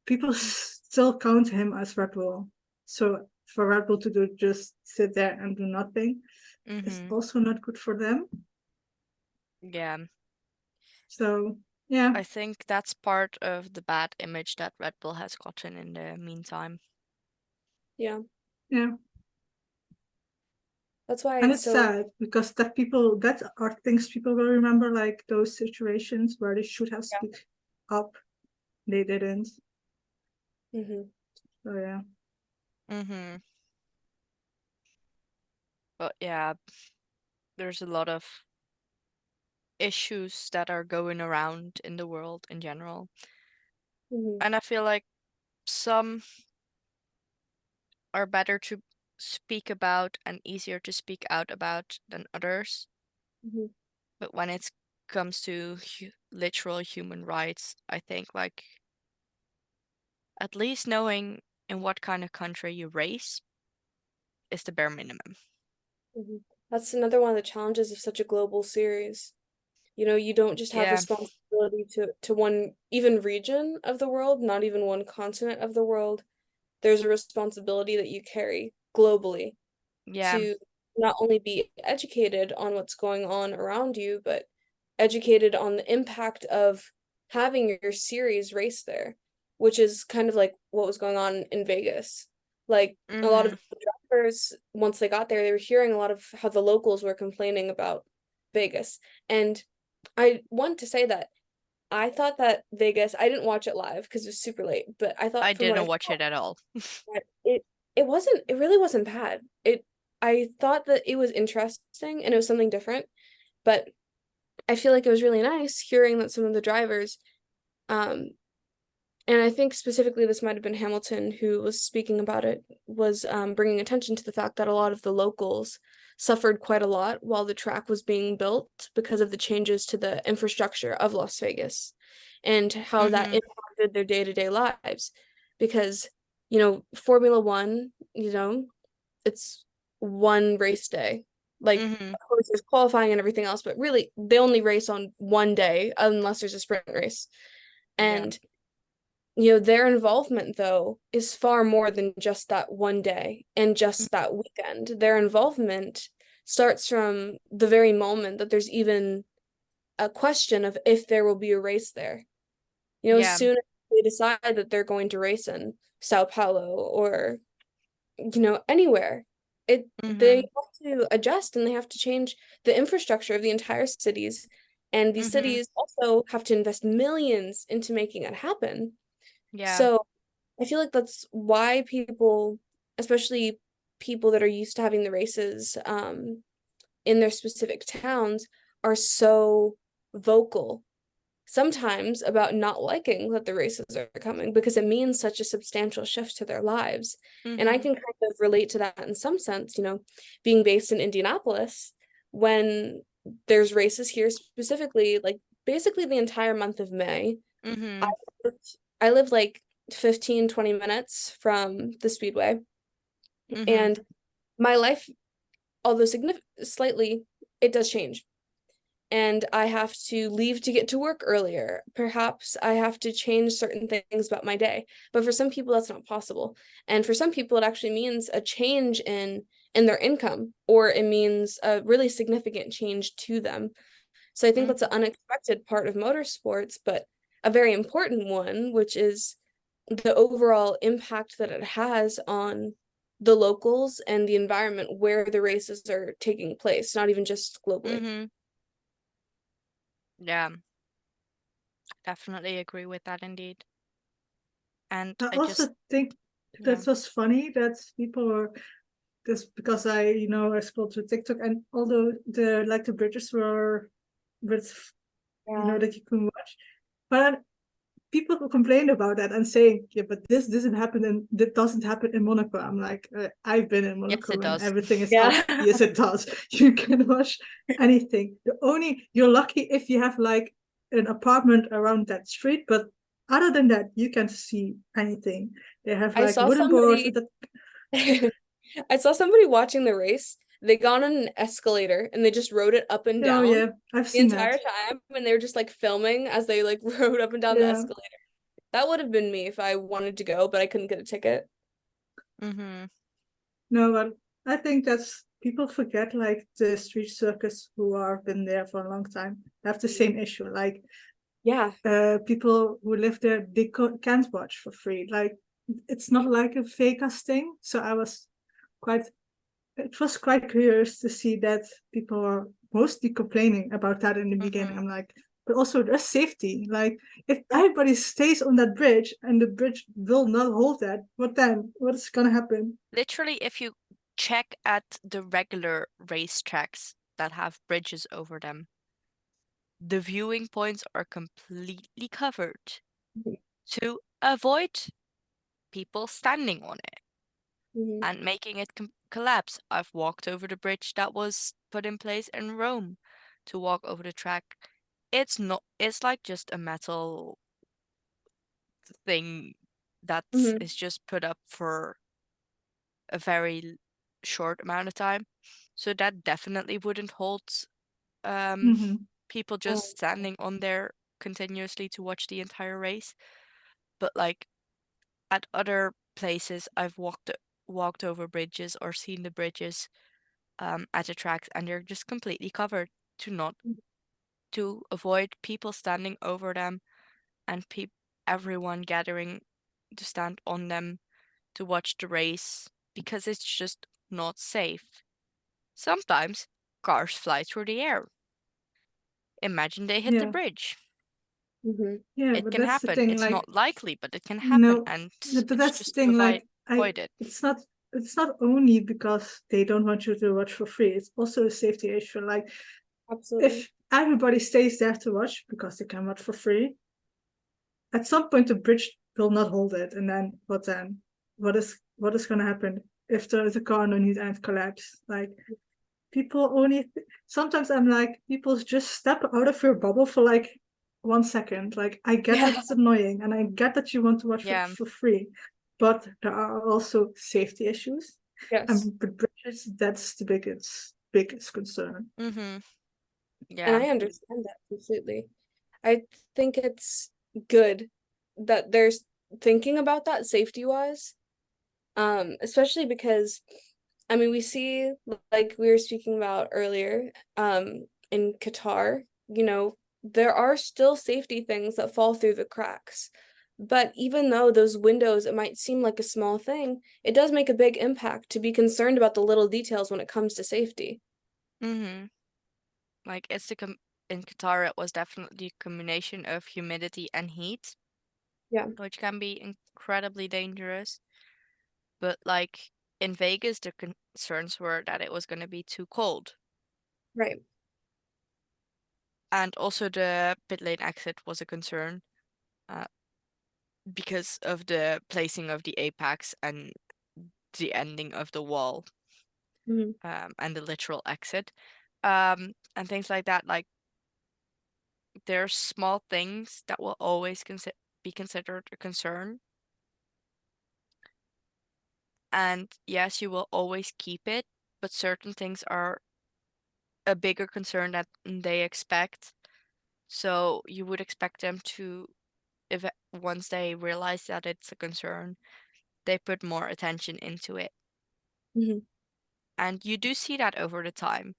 people still count him as Red Bull. So for Red Bull to just sit there and do nothing is Mm-hmm. also not good for them. Yeah. So yeah. I think that's part of the bad image that Red Bull has gotten in the meantime. Yeah. Yeah. That's why And it's it's so sad because that are things people will remember, like those situations where they should have speak up, they didn't. So yeah. Mm-hmm. But yeah, there's a lot of issues that are going around in the world in general. And I feel like some are better to speak about and easier to speak out about than others. But when it comes to literal human rights, I think like at least knowing in what kind of country you race is the bare minimum. That's another one of the challenges of such a global series. You don't just have Yeah. responsibility to one even region of the world, not even one continent of the world. There's a responsibility that you carry globally Yeah. to not only be educated on what's going on around you, but educated on the impact of having your series race there, which is kind of like what was going on in Vegas. Like a lot of Mm-hmm. the drivers, once they got there, they were hearing a lot of how the locals were complaining about Vegas. And I want to say that I thought that Vegas, I didn't watch it live because it was super late, but I I thought from what I didn't watch it at all. that it really wasn't bad. I thought that it was interesting and it was something different, but I feel like it was really nice hearing that some of the drivers, um, and I think specifically this might have been Hamilton who was speaking about it, was bringing attention to the fact that a lot of the locals suffered quite a lot while the track was being built because of the changes to the infrastructure of Las Vegas and how that Mm-hmm. impacted their day-to-day lives. Because, Formula One, it's one race day. Like, Mm-hmm. of course, there's qualifying and everything else, but really, they only race on one day unless there's a sprint race. Yeah. And their involvement, though, is far more than just that one day and just that weekend. Their involvement starts from the very moment that there's even a question of if there will be a race there. You know, as Yeah. soon as they decide that they're going to race in Sao Paulo or, you know, anywhere, they Mm-hmm. have to adjust and they have to change the infrastructure of the entire cities. And these Mm-hmm. cities also have to invest millions into making it happen. Yeah. So I feel like that's why people, especially people that are used to having the races in their specific towns, are so vocal sometimes about not liking that the races are coming because it means such a substantial shift to their lives. And I Mm-hmm. can kind of relate to that in some sense, you know, being based in Indianapolis, when there's races here specifically, like basically the entire month of May. I Mm-hmm. I live like 15, 20 minutes from the Speedway, Mm-hmm. and my life, although slightly, it does change. And I have to leave to get to work earlier. Perhaps I have to change certain things about my day. But for some people, that's not possible. And for some people, it actually means a change in their income, or it means a really significant change to them. So I think that's an Mm-hmm. unexpected part of motorsports, but a very important one, which is the overall impact that it has on the locals and the environment where the races are taking place, not even just globally. Mm-hmm. Yeah. Definitely agree with that indeed. And I I also just, think yeah. that was funny that people were just because I scrolled through TikTok, and although the bridges were with Yeah. that you can watch, but people complained about that and saying, yeah, but this doesn't happen and that doesn't happen in Monaco. I'm like, I've been in Yes, Monaco it and does. everything is up. Yeah. Yes, it does. You can watch anything. You're lucky if you have like an apartment around that street, but other than that, you can see anything. They have I like saw wooden boards somebody that. I saw somebody watching the race. They got on an escalator and they just rode it up and Oh down yeah, I've the seen that. entire time, and they were just like filming as they like rode up and down the Yeah. escalator. That would have been me if I wanted to go, but I couldn't get a ticket. Mm-hmm. No, but I think that's people forget like the street circus who are been there for a long time have the same issue. Like Yeah. people who live there, they can't watch for free. Like it's not like a Vegas thing. So quite, it was quite curious to see that people are mostly complaining about that in the beginning. Mm-hmm. I'm like, but also there's safety. Like if Yeah. everybody stays on that bridge and the bridge will not hold that, what then? What's gonna happen? Literally, if you check at the regular racetracks that have bridges over them, the viewing points are completely covered to avoid people standing on it Mhm. and making it collapse. I've walked over the bridge that was put in place in Rome to walk over the track. It's like just a metal thing that Mhm. is just put up for a very short amount of time. So that definitely wouldn't hold um Mm-hmm. people Oh, just standing on there continuously to watch the entire race. But like at other places I've walked over bridges or seen the bridges at the tracks, and they're just completely covered to not to avoid people standing over them and everyone gathering to stand on them to watch the race because it's just not safe. Sometimes cars fly through the air. Imagine they hit the Yeah. bridge. mhm. Yeah, It but can that's the happen. thing. It's Like, not likely, but it can happen, no, and but it's that's the just to thing. Like, avoid it. it's not only because they don't want you to watch for free. It's also a safety issue. Like, Absolutely. if everybody stays there to watch because they can watch for free, at some point the bridge will not hold it, and then what then? What is going to happen if there is a car underneath and it collapse? Like, people only sometimes I'm like, people just step out of your bubble for like 1 second. Like I get that Yeah. it's annoying and I get that you want to watch Yeah. for free, but there are also safety issues. Yes. And with bridges, that's the biggest concern. Mm-hmm. And Yeah. I understand that completely. I think it's good that there's thinking about that safety wise. Especially because I mean we see, like we were speaking about earlier, in Qatar, you know, there are still safety things that fall through the cracks. But even though those windows, it might seem like a small thing, it does make a big impact to be concerned about the little details when it comes to safety. Mm-hmm. Like in Qatar, it was definitely a combination of humidity and heat, Yeah, which can be incredibly dangerous. But like in Vegas, the concerns were that it was going to be too cold. right. And also the pit lane exit was a concern uh, because of the placing of the apex and the ending of the wall Mhm. and the literal exit. And things like that. Like there's small things that will always be considered a concern. And yes, you will always keep it, but certain things are a bigger concern that they expect. So you would expect them to, if once they realize that it's a concern, they put more attention into it. Mhm. And you do see that over the time.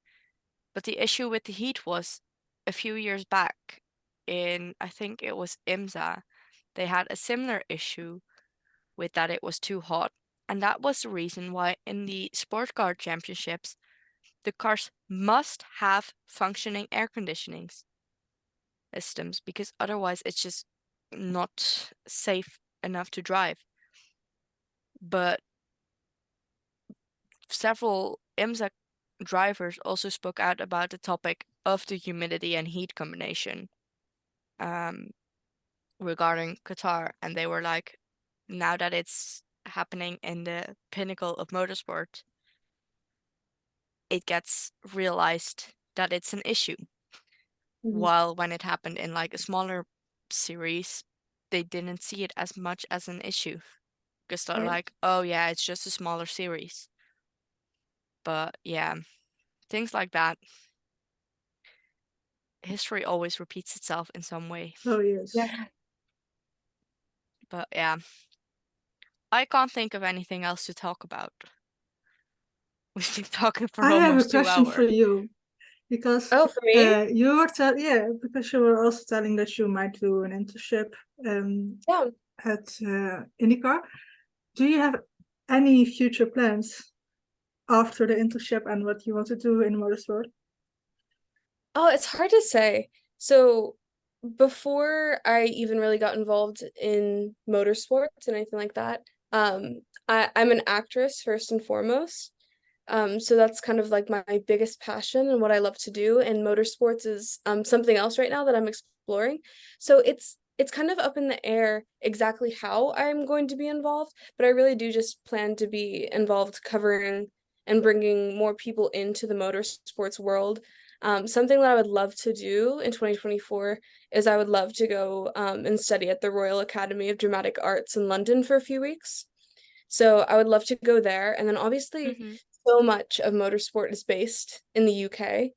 But the issue with the heat was a few years back in, I think it was IMSA, they had a similar issue with that it was too hot. And that was the reason why in the sport car championships, the cars must have functioning air conditioning systems because otherwise it's just not safe enough to drive. But several IMSA drivers also spoke out about the topic of the humidity and heat combination um, regarding Qatar, and they were like, now that it's happening in the pinnacle of motorsport, it gets realized that it's an issue. Mhm. While when it happened in like a smaller series, they didn't see it as much as an issue because they're Right. like, oh yeah, it's just a smaller series. But yeah, things like that. History always repeats itself in some way. Oh yes. Yeah. But yeah, I can't think of anything else to talk about. We've been talking for I have a almost two question for hours. you because Oh, for me? you were because you were also telling that you might do an internship Yeah. at Indycar. Do you have any future plans after the internship and what you want to do in motorsport? Oh, it's hard to say. So before I even really got involved in motorsports and anything like that, I'm an actress first and foremost. So that's kind of like my biggest passion and what I love to do. And motorsports is something else right now that I'm exploring. So it's kind of up in the air exactly how I'm going to be involved, but I really do just plan to be involved covering and bringing more people into the motorsports world. Something that I would love to do in 2024 is I would love to go and study at the Royal Academy of Dramatic Arts in London for a few weeks. So I would love to go there. And then obviously Mm-hmm. so much of motorsport is based in the UK.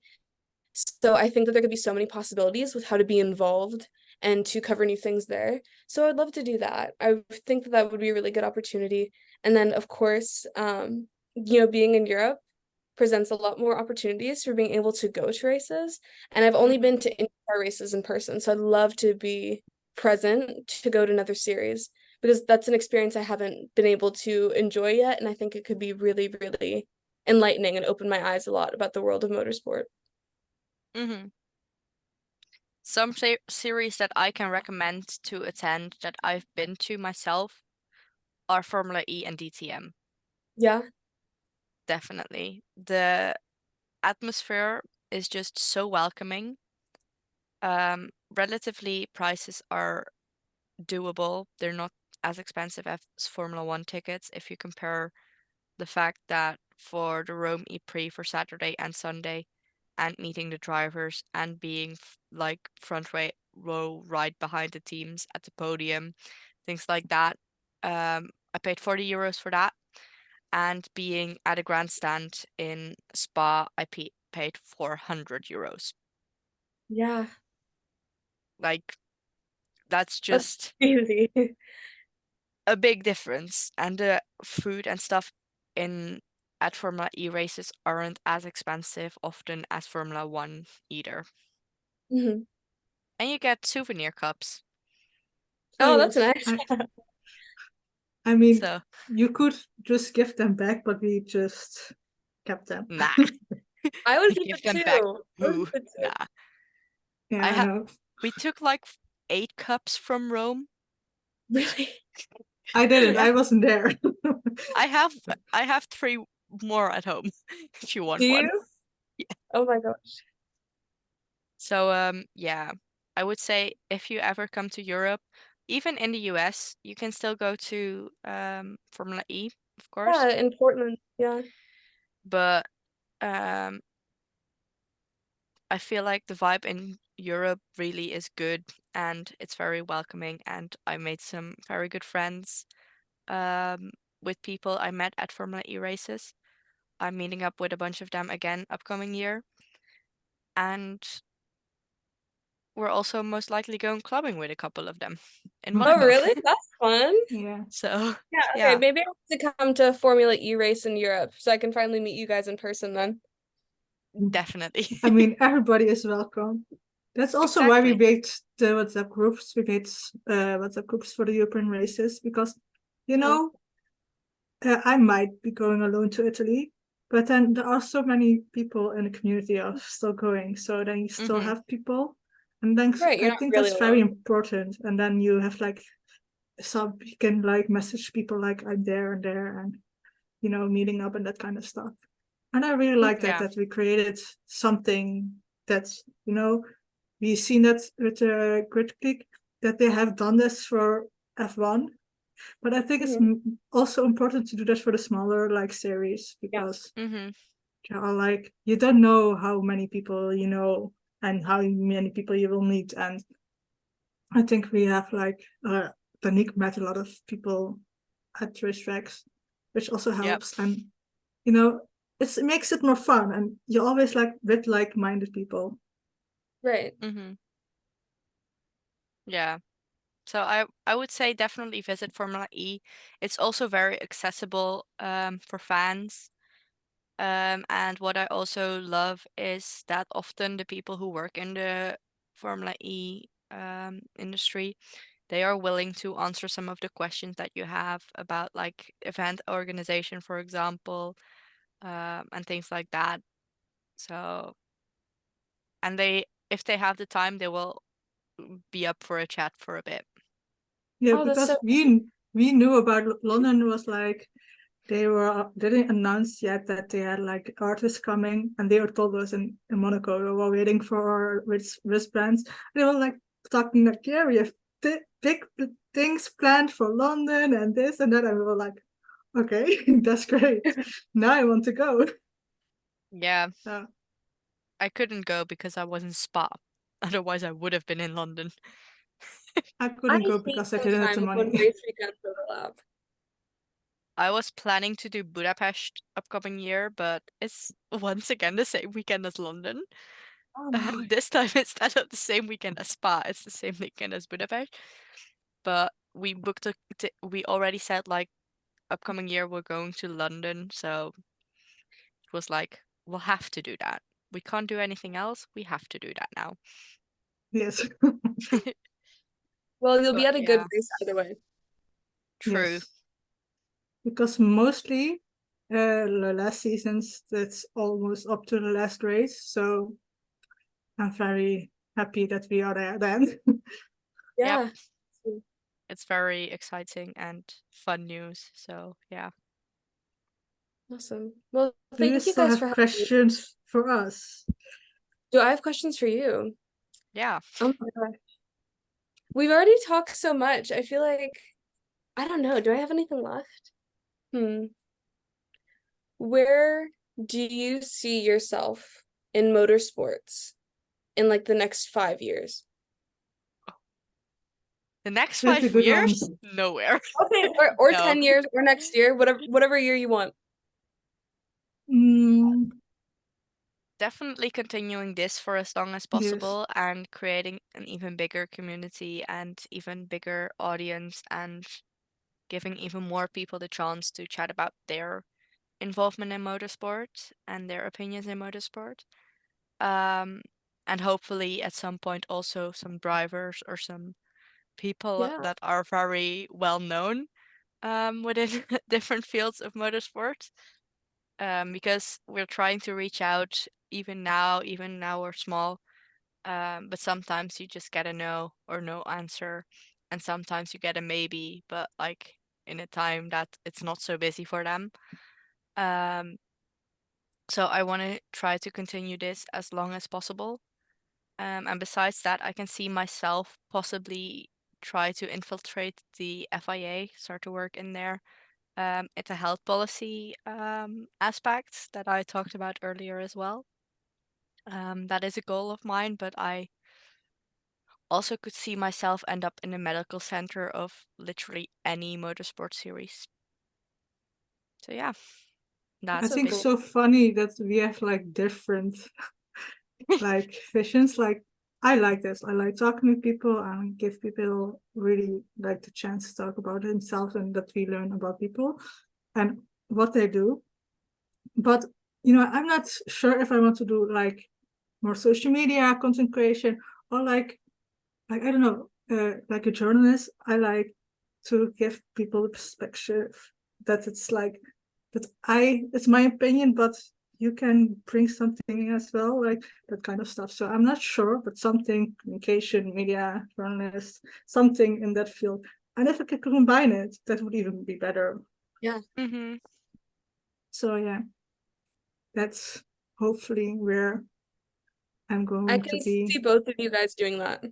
So I think that there could be so many possibilities with how to be involved and to cover new things there. So I'd love to do that. I think that that would be a really good opportunity. And then of course, being in Europe presents a lot more opportunities for being able to go to races. And I've only Mm-hmm. been to IndyCar races in person, so I'd love to be present to go to another series because that's an experience I haven't been able to enjoy yet, and I think it could be really, really enlightening and open my eyes a lot about the world of motorsport. Mm-hmm. Some series that I can recommend to attend that I've been to myself are Formula E and DTM. Yeah. Definitely. The atmosphere is just so welcoming. Relatively prices are doable. They're not as expensive as Formula One tickets if you compare the fact that for the Rome E-Prix for Saturday and Sunday and meeting the drivers and being like row right behind the teams at the podium, things like that. I paid 40 euros for that. And being at a grandstand in Spa, I paid 400 euros. Yeah. Like, that's That's just crazy. a big difference. And the food and stuff in at Formula E races aren't as expensive often as Formula One either. Mhm. And you get souvenir cups. Oh, that's yes. nice. I mean, So, you could just give them back, but we just kept them. nah, I would we keep give it them too. back. I would Ooh, keep it too. nah. Yeah, I I have. know. We took like 8 cups from Rome. Really? I didn't. Yeah, I wasn't there. I have 3 more at home if you want Do one. you? Yeah. Oh my gosh. So yeah, I would say if you ever come to Europe, even in the US, you can still go to Formula E, of course. Yeah, in Portland. Yeah. But um I feel like the vibe in Europe really is good and it's very welcoming and I made some very good friends um with people I met at Formula E races. I'm meeting up with a bunch of them again upcoming year. And we're also most likely going clubbing with a couple of them in Oh, Monaco. really? That's fun. Yeah. So, Yeah, okay. yeah, Maybe I have to come to a Formula E race in Europe so I can finally meet you guys in person then. definitely. I mean, everybody is welcome. That's also why we Exactly. made the WhatsApp groups. We made WhatsApp groups for the European races because, you Mhm. know, I might be going alone to Italy, but then there are so many people in the community are still going. So then you still Hmm. have people. And then Right, I you're not think really that's very alone. important. And then you have like some, you can like message people like I'm there and there and, you know, meeting up and that kind of stuff. And I really like Yeah. that we created something that's, you know, we've seen that with the Grid Click, that they have done this for F1. But I think it's Mhm. also important to do that for the smaller like series Yeah. because Hmm. you are like you don't know how many people you know and how many people you will meet. And I think we have like Danique met a lot of people at racetracks, which also Yep. helps. And you know, it makes it more fun, and you're always like with like-minded people. Right. Hmm. Yeah. So I would say definitely visit Formula E. It's also very accessible for fans. And what I also love is that often the people who work in the Formula E industry, they are willing to answer some of the questions that you have about like event organization, for example, and things like that. So, and if they have the time, they will be up for a chat for a bit. Yeah, Oh, that's so because we knew about London was like they didn't announce yet that they had like artists coming, and they were told us in Monaco they were waiting for our wristbands. They were like talking like, yeah, we have big things planned for London and this and that, and we were like, okay, that's great. Now I want to go. Yeah, Uh, I couldn't go because I was in Spa. Otherwise, I would have been in London. I I couldn't go hate because I didn't have the sometimes when money. race weekends overlap. I was planning to do Budapest upcoming year, but it's once again the same weekend as London. Oh no. This time instead of the same weekend as Spa, it's the same weekend as Budapest. But we booked we already said like upcoming year we're going to London, so it was like we'll have to do that. We can't do anything else. We have to do that now. Yes, Well, you'll be But at a good yeah, race either way. true. yes, because mostly the last seasons that's almost up to the last race, so I'm very happy that we are there then. Yep, Yeah. it's very exciting and fun news. So yeah, Awesome. Well, Do you thank you still guys have for having me. questions for us? Do I have questions for you? yeah. Oh my gosh. We've already talked so much. I feel like I don't know. Do I have anything left? Hmm. Where do you see yourself in motorsports in like the next 5 years? The next That's a five good one. years, nowhere. Okay, or No, 10 years or next year, whatever year you want. Mm, definitely continuing this for as long as yes, possible and creating an even bigger community and even bigger audience and giving even more people the chance to chat about their involvement in motorsport and their opinions in motorsport. Um, and hopefully at some point also some drivers or some people Yeah. that are very well known within different fields of motorsport. Because we're trying to reach out even now we're small, but sometimes you just get a no or no answer, and sometimes you get a maybe, but like in a time that it's not so busy for them. Um, so I want to try to continue this as long as possible. And besides that, I can see myself possibly try to infiltrate the FIA, start to work in there. It's a health policy aspect that I talked about earlier as well. That is a goal of mine, but I also could see myself end up in the medical center of literally any motorsport series. So yeah, I that's think cool. so funny that we have like different like visions. Like I like this. I like talking with people and give people really like the chance to talk about themselves and that we learn about people and what they do. But I'm not sure if I want to do like more social media content creation or like I don't know, like a journalist. I like to give people the perspective that it's like that it's my opinion, but you can bring something as well, like that kind of stuff. So I'm not sure, but something communication, media, journalist, something in that field. And if I could combine it, that would even be better. Yeah. Mm-hmm. So yeah, that's hopefully where I'm I going to can be. see both of you guys doing that.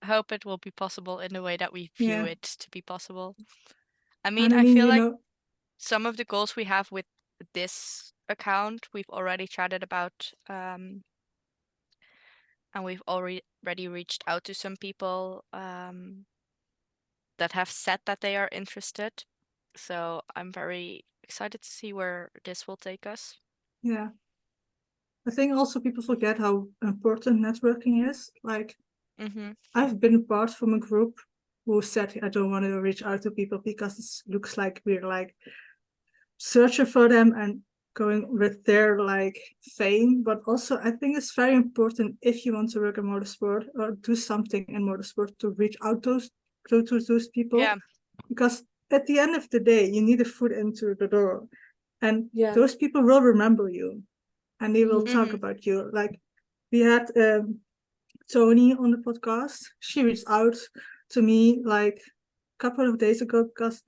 Hope it will be possible in the way that we view Yeah. it to be possible. I mean, And I I mean, feel like some of the goals we have with this account we've already chatted about, and we've already reached out to some people that have said that they are interested. So I'm very excited to see where this will take us. yeah. I think also people forget how important networking is. Like Mm-hmm. I've been part from a group who said I don't want to reach out to people because it looks like we're like searching for them and going with their like fame. But also I think it's very important if you want to work in motorsport or do something in motorsport to reach out to those people. Yeah. Because at the end of the day, you need a foot into the door. And Yeah. those people will remember you and they will talk Mm-hmm. about you. Like we had Tony on the podcast. She reached out to me like a couple of days ago because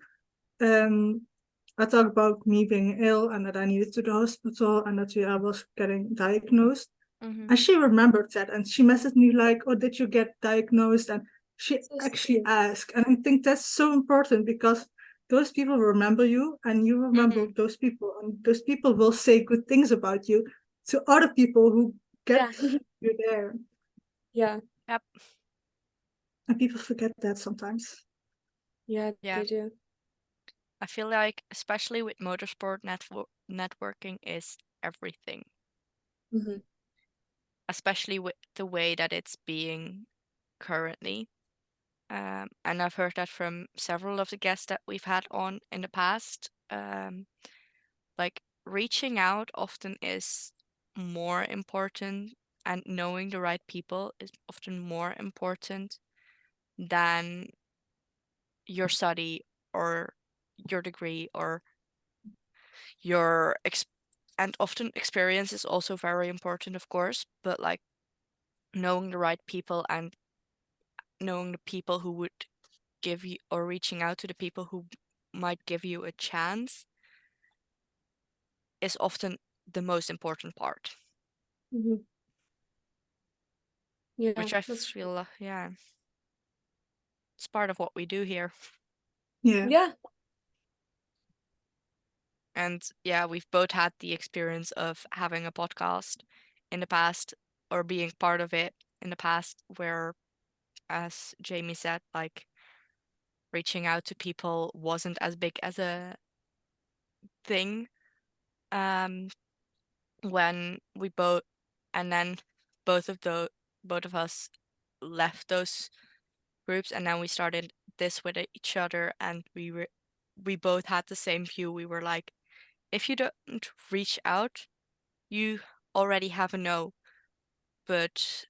I talked about me being ill and that I needed to the hospital and that I was getting diagnosed. Mm-hmm. And she remembered that and she messaged me like, "Oh, did you get diagnosed?" And she So actually sweet. asked. And I think that's so important because those people remember you and you remember Mm-hmm. those people and those people will say good things about you to other people who get Yeah. you there. Yeah. Yep. And people forget that sometimes. Yeah, Yeah. they do. I feel like, especially with motorsport, networking is everything, Hmm. especially with the way that it's being currently. And I've heard that from several of the guests that we've had on in the past. Like reaching out often is more important, and knowing the right people is often more important than your study or your degree or your and often experience is also very important, of course, but like knowing the right people and knowing the people who would give you or reaching out to the people who might give you a chance is often the most important part, Hmm. Yeah, which I that's true. feel, yeah, it's part of what we do here. Yeah. Yeah. And yeah, we've both had the experience of having a podcast in the past or being part of it in the past, where, as Jamie said, like reaching out to people wasn't as big as a thing. Um, when we both, and then both of the both of us left those groups, and then we started this with each other, and we both had the same view. We were like, if you don't reach out, you already have a no. but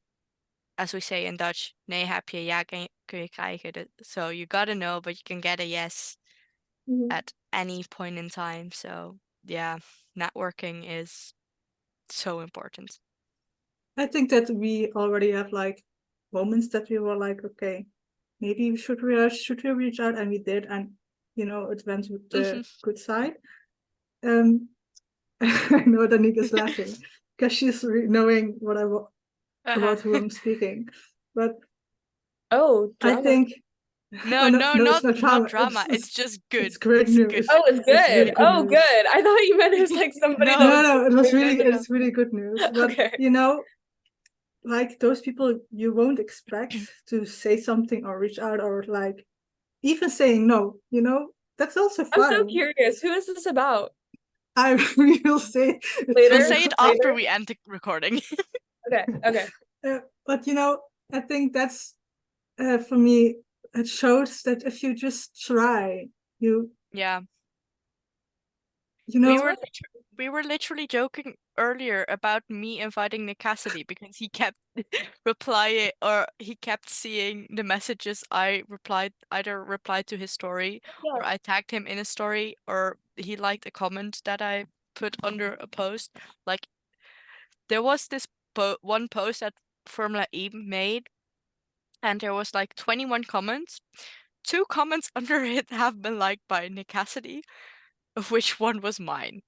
as we say in Dutch, nee heb je, ja kun je krijgen. So you gotta know, but you can get a yes at any point in time. So yeah, networking is so important. I think that we already have like moments that we were like, okay, maybe we should reach out, and we did, and it went with the good side. I know Danique is laughing because she's knowing what about who I'm speaking, but drama. I think no, it's not drama. It's just good. It's great news. Good. Oh, it's good. Really good news. Good. I thought you meant it was like somebody. No. It's really good news. But Okay. like those people you won't expect to say something or reach out or like even saying no, that's also fun. I'm so curious. Who is this about? I will say Later. We'll say it after we end the recording. Okay. But I think that's for me. It shows that if you just try, Yeah. We were literally joking earlier about me inviting Nick Cassidy because he kept replying, or he kept seeing the messages I either replied to his story or I tagged him in a story, or he liked a comment that I put under a post. Like there was this one post that Formula E made, and there was like 21 comments. 2 comments under it have been liked by Nick Cassidy, of which one was mine.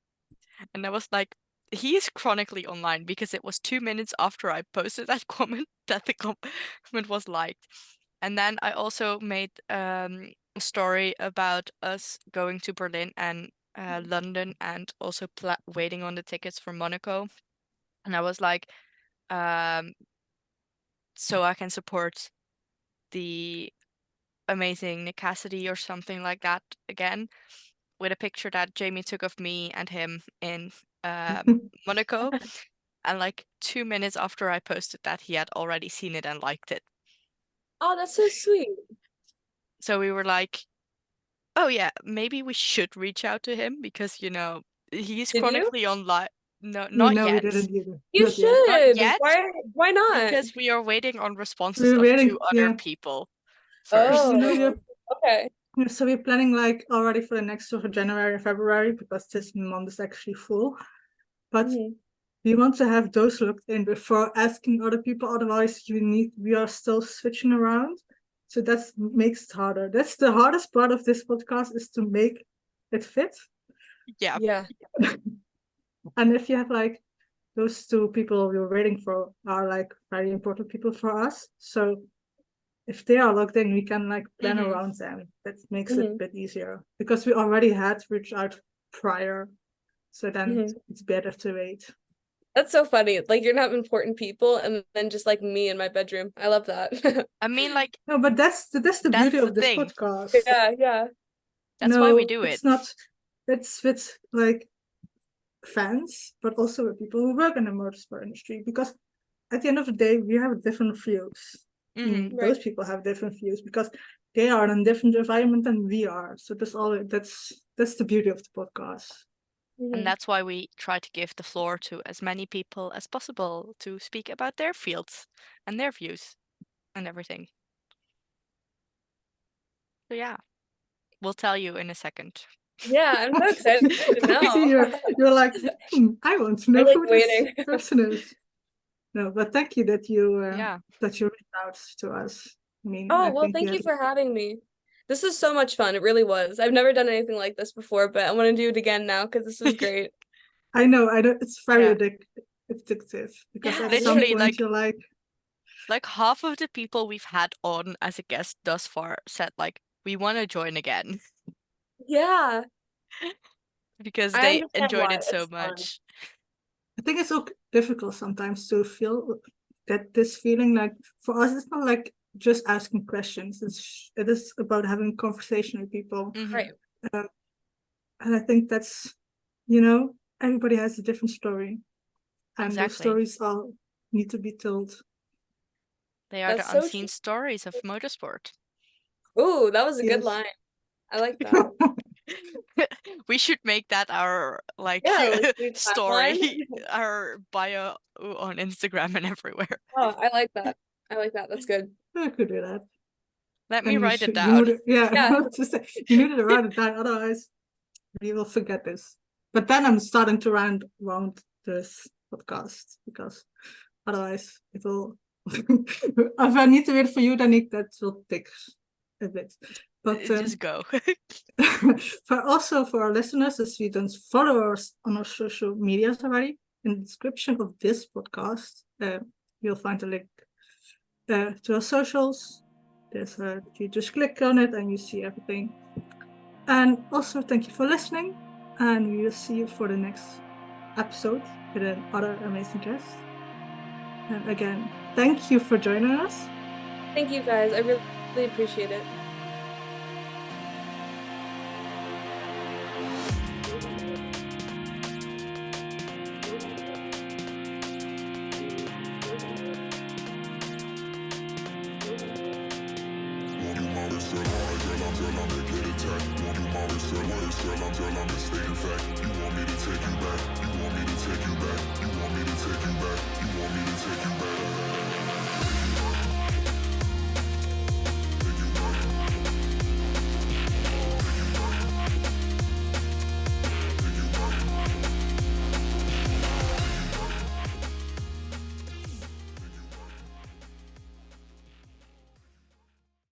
And I was like, he is chronically online because it was 2 minutes after I posted that comment that the comment was liked. And then I also made a story about us going to Berlin and London, and also waiting on the tickets for Monaco. And I was like, so I can support the amazing Nick Cassidy or something like that again, with a picture that Jamie took of me and him in Monaco. And like 2 minutes after I posted that, he had already seen it and liked it. Oh, that's so sweet. So we were like, oh yeah, maybe we should reach out to him because, he's chronically online. No, not yet. We didn't either. You should. Not yet. Why not? Because we are waiting on responses of 2 other people first. Okay. So we're planning like already for the next sort of January and February, because this month is actually full. But we want to have those looked in before asking other people. Otherwise, we are still switching around. So that makes it harder. That's the hardest part of this podcast, is to make it fit. Yeah. And if you have like those 2 people we were waiting for are like very important people for us. So if they are logged in, we can like plan around them. That makes it a bit easier because we already had reached out prior. So then it's better to wait. That's so funny. Like, you're not important people, and then just like me in my bedroom. I love that. I mean, like, no, but that's the beauty of this podcast. Yeah. That's why we do it. It's not. It's with like fans, but also with people who work in the motorsport industry. Because at the end of the day, we have different views. Those people have different views because they are in a different environment than we are. So that's the beauty of the podcast. And that's why we try to give the floor to as many people as possible to speak about their fields and their views and everything. So yeah, we'll tell you in a second. Yeah, I'm so excited to know. I see you're like, I want to know who this person is. No, but thank you that you reached out to us. I mean, thank you for having me. This was so much fun. It really was. I've never done anything like this before, but I want to do it again now because this was great. I know. It's very addictive because at some point you're like half of the people we've had on as a guest thus far said like, we want to join again. Yeah. Because they enjoyed it so much. I think it's so difficult sometimes to feel that this feeling, like for us, it's not like just asking questions. It is about having a conversation with people. Right. And I think that's, everybody has a different story. And those stories all need to be told. They are the unseen stories of motorsport. Ooh, that was a good line. I like that. We should make that our like Yeah, like, the story, tagline. our bio on Instagram and everywhere. Oh, I like that. I like that. That's good. I could do that. Let me And write it you down. need yeah, Yeah. I was to say, you need to write it down, otherwise we will forget this. But then I'm starting to round around this podcast because otherwise it will. If I need to wait for you, Danique, that will take a bit. But Just go. for our listeners, if you don't follow us on our social medias already, in the description of this podcast, you'll find a link to our socials. You just click on it and you see everything. And also, thank you for listening, and we will see you for the next episode with another amazing guest. And again, thank you for joining us. Thank you guys. I really appreciate it. Selam selam, ülke yeter. Modum mavi, selam, stay in fact.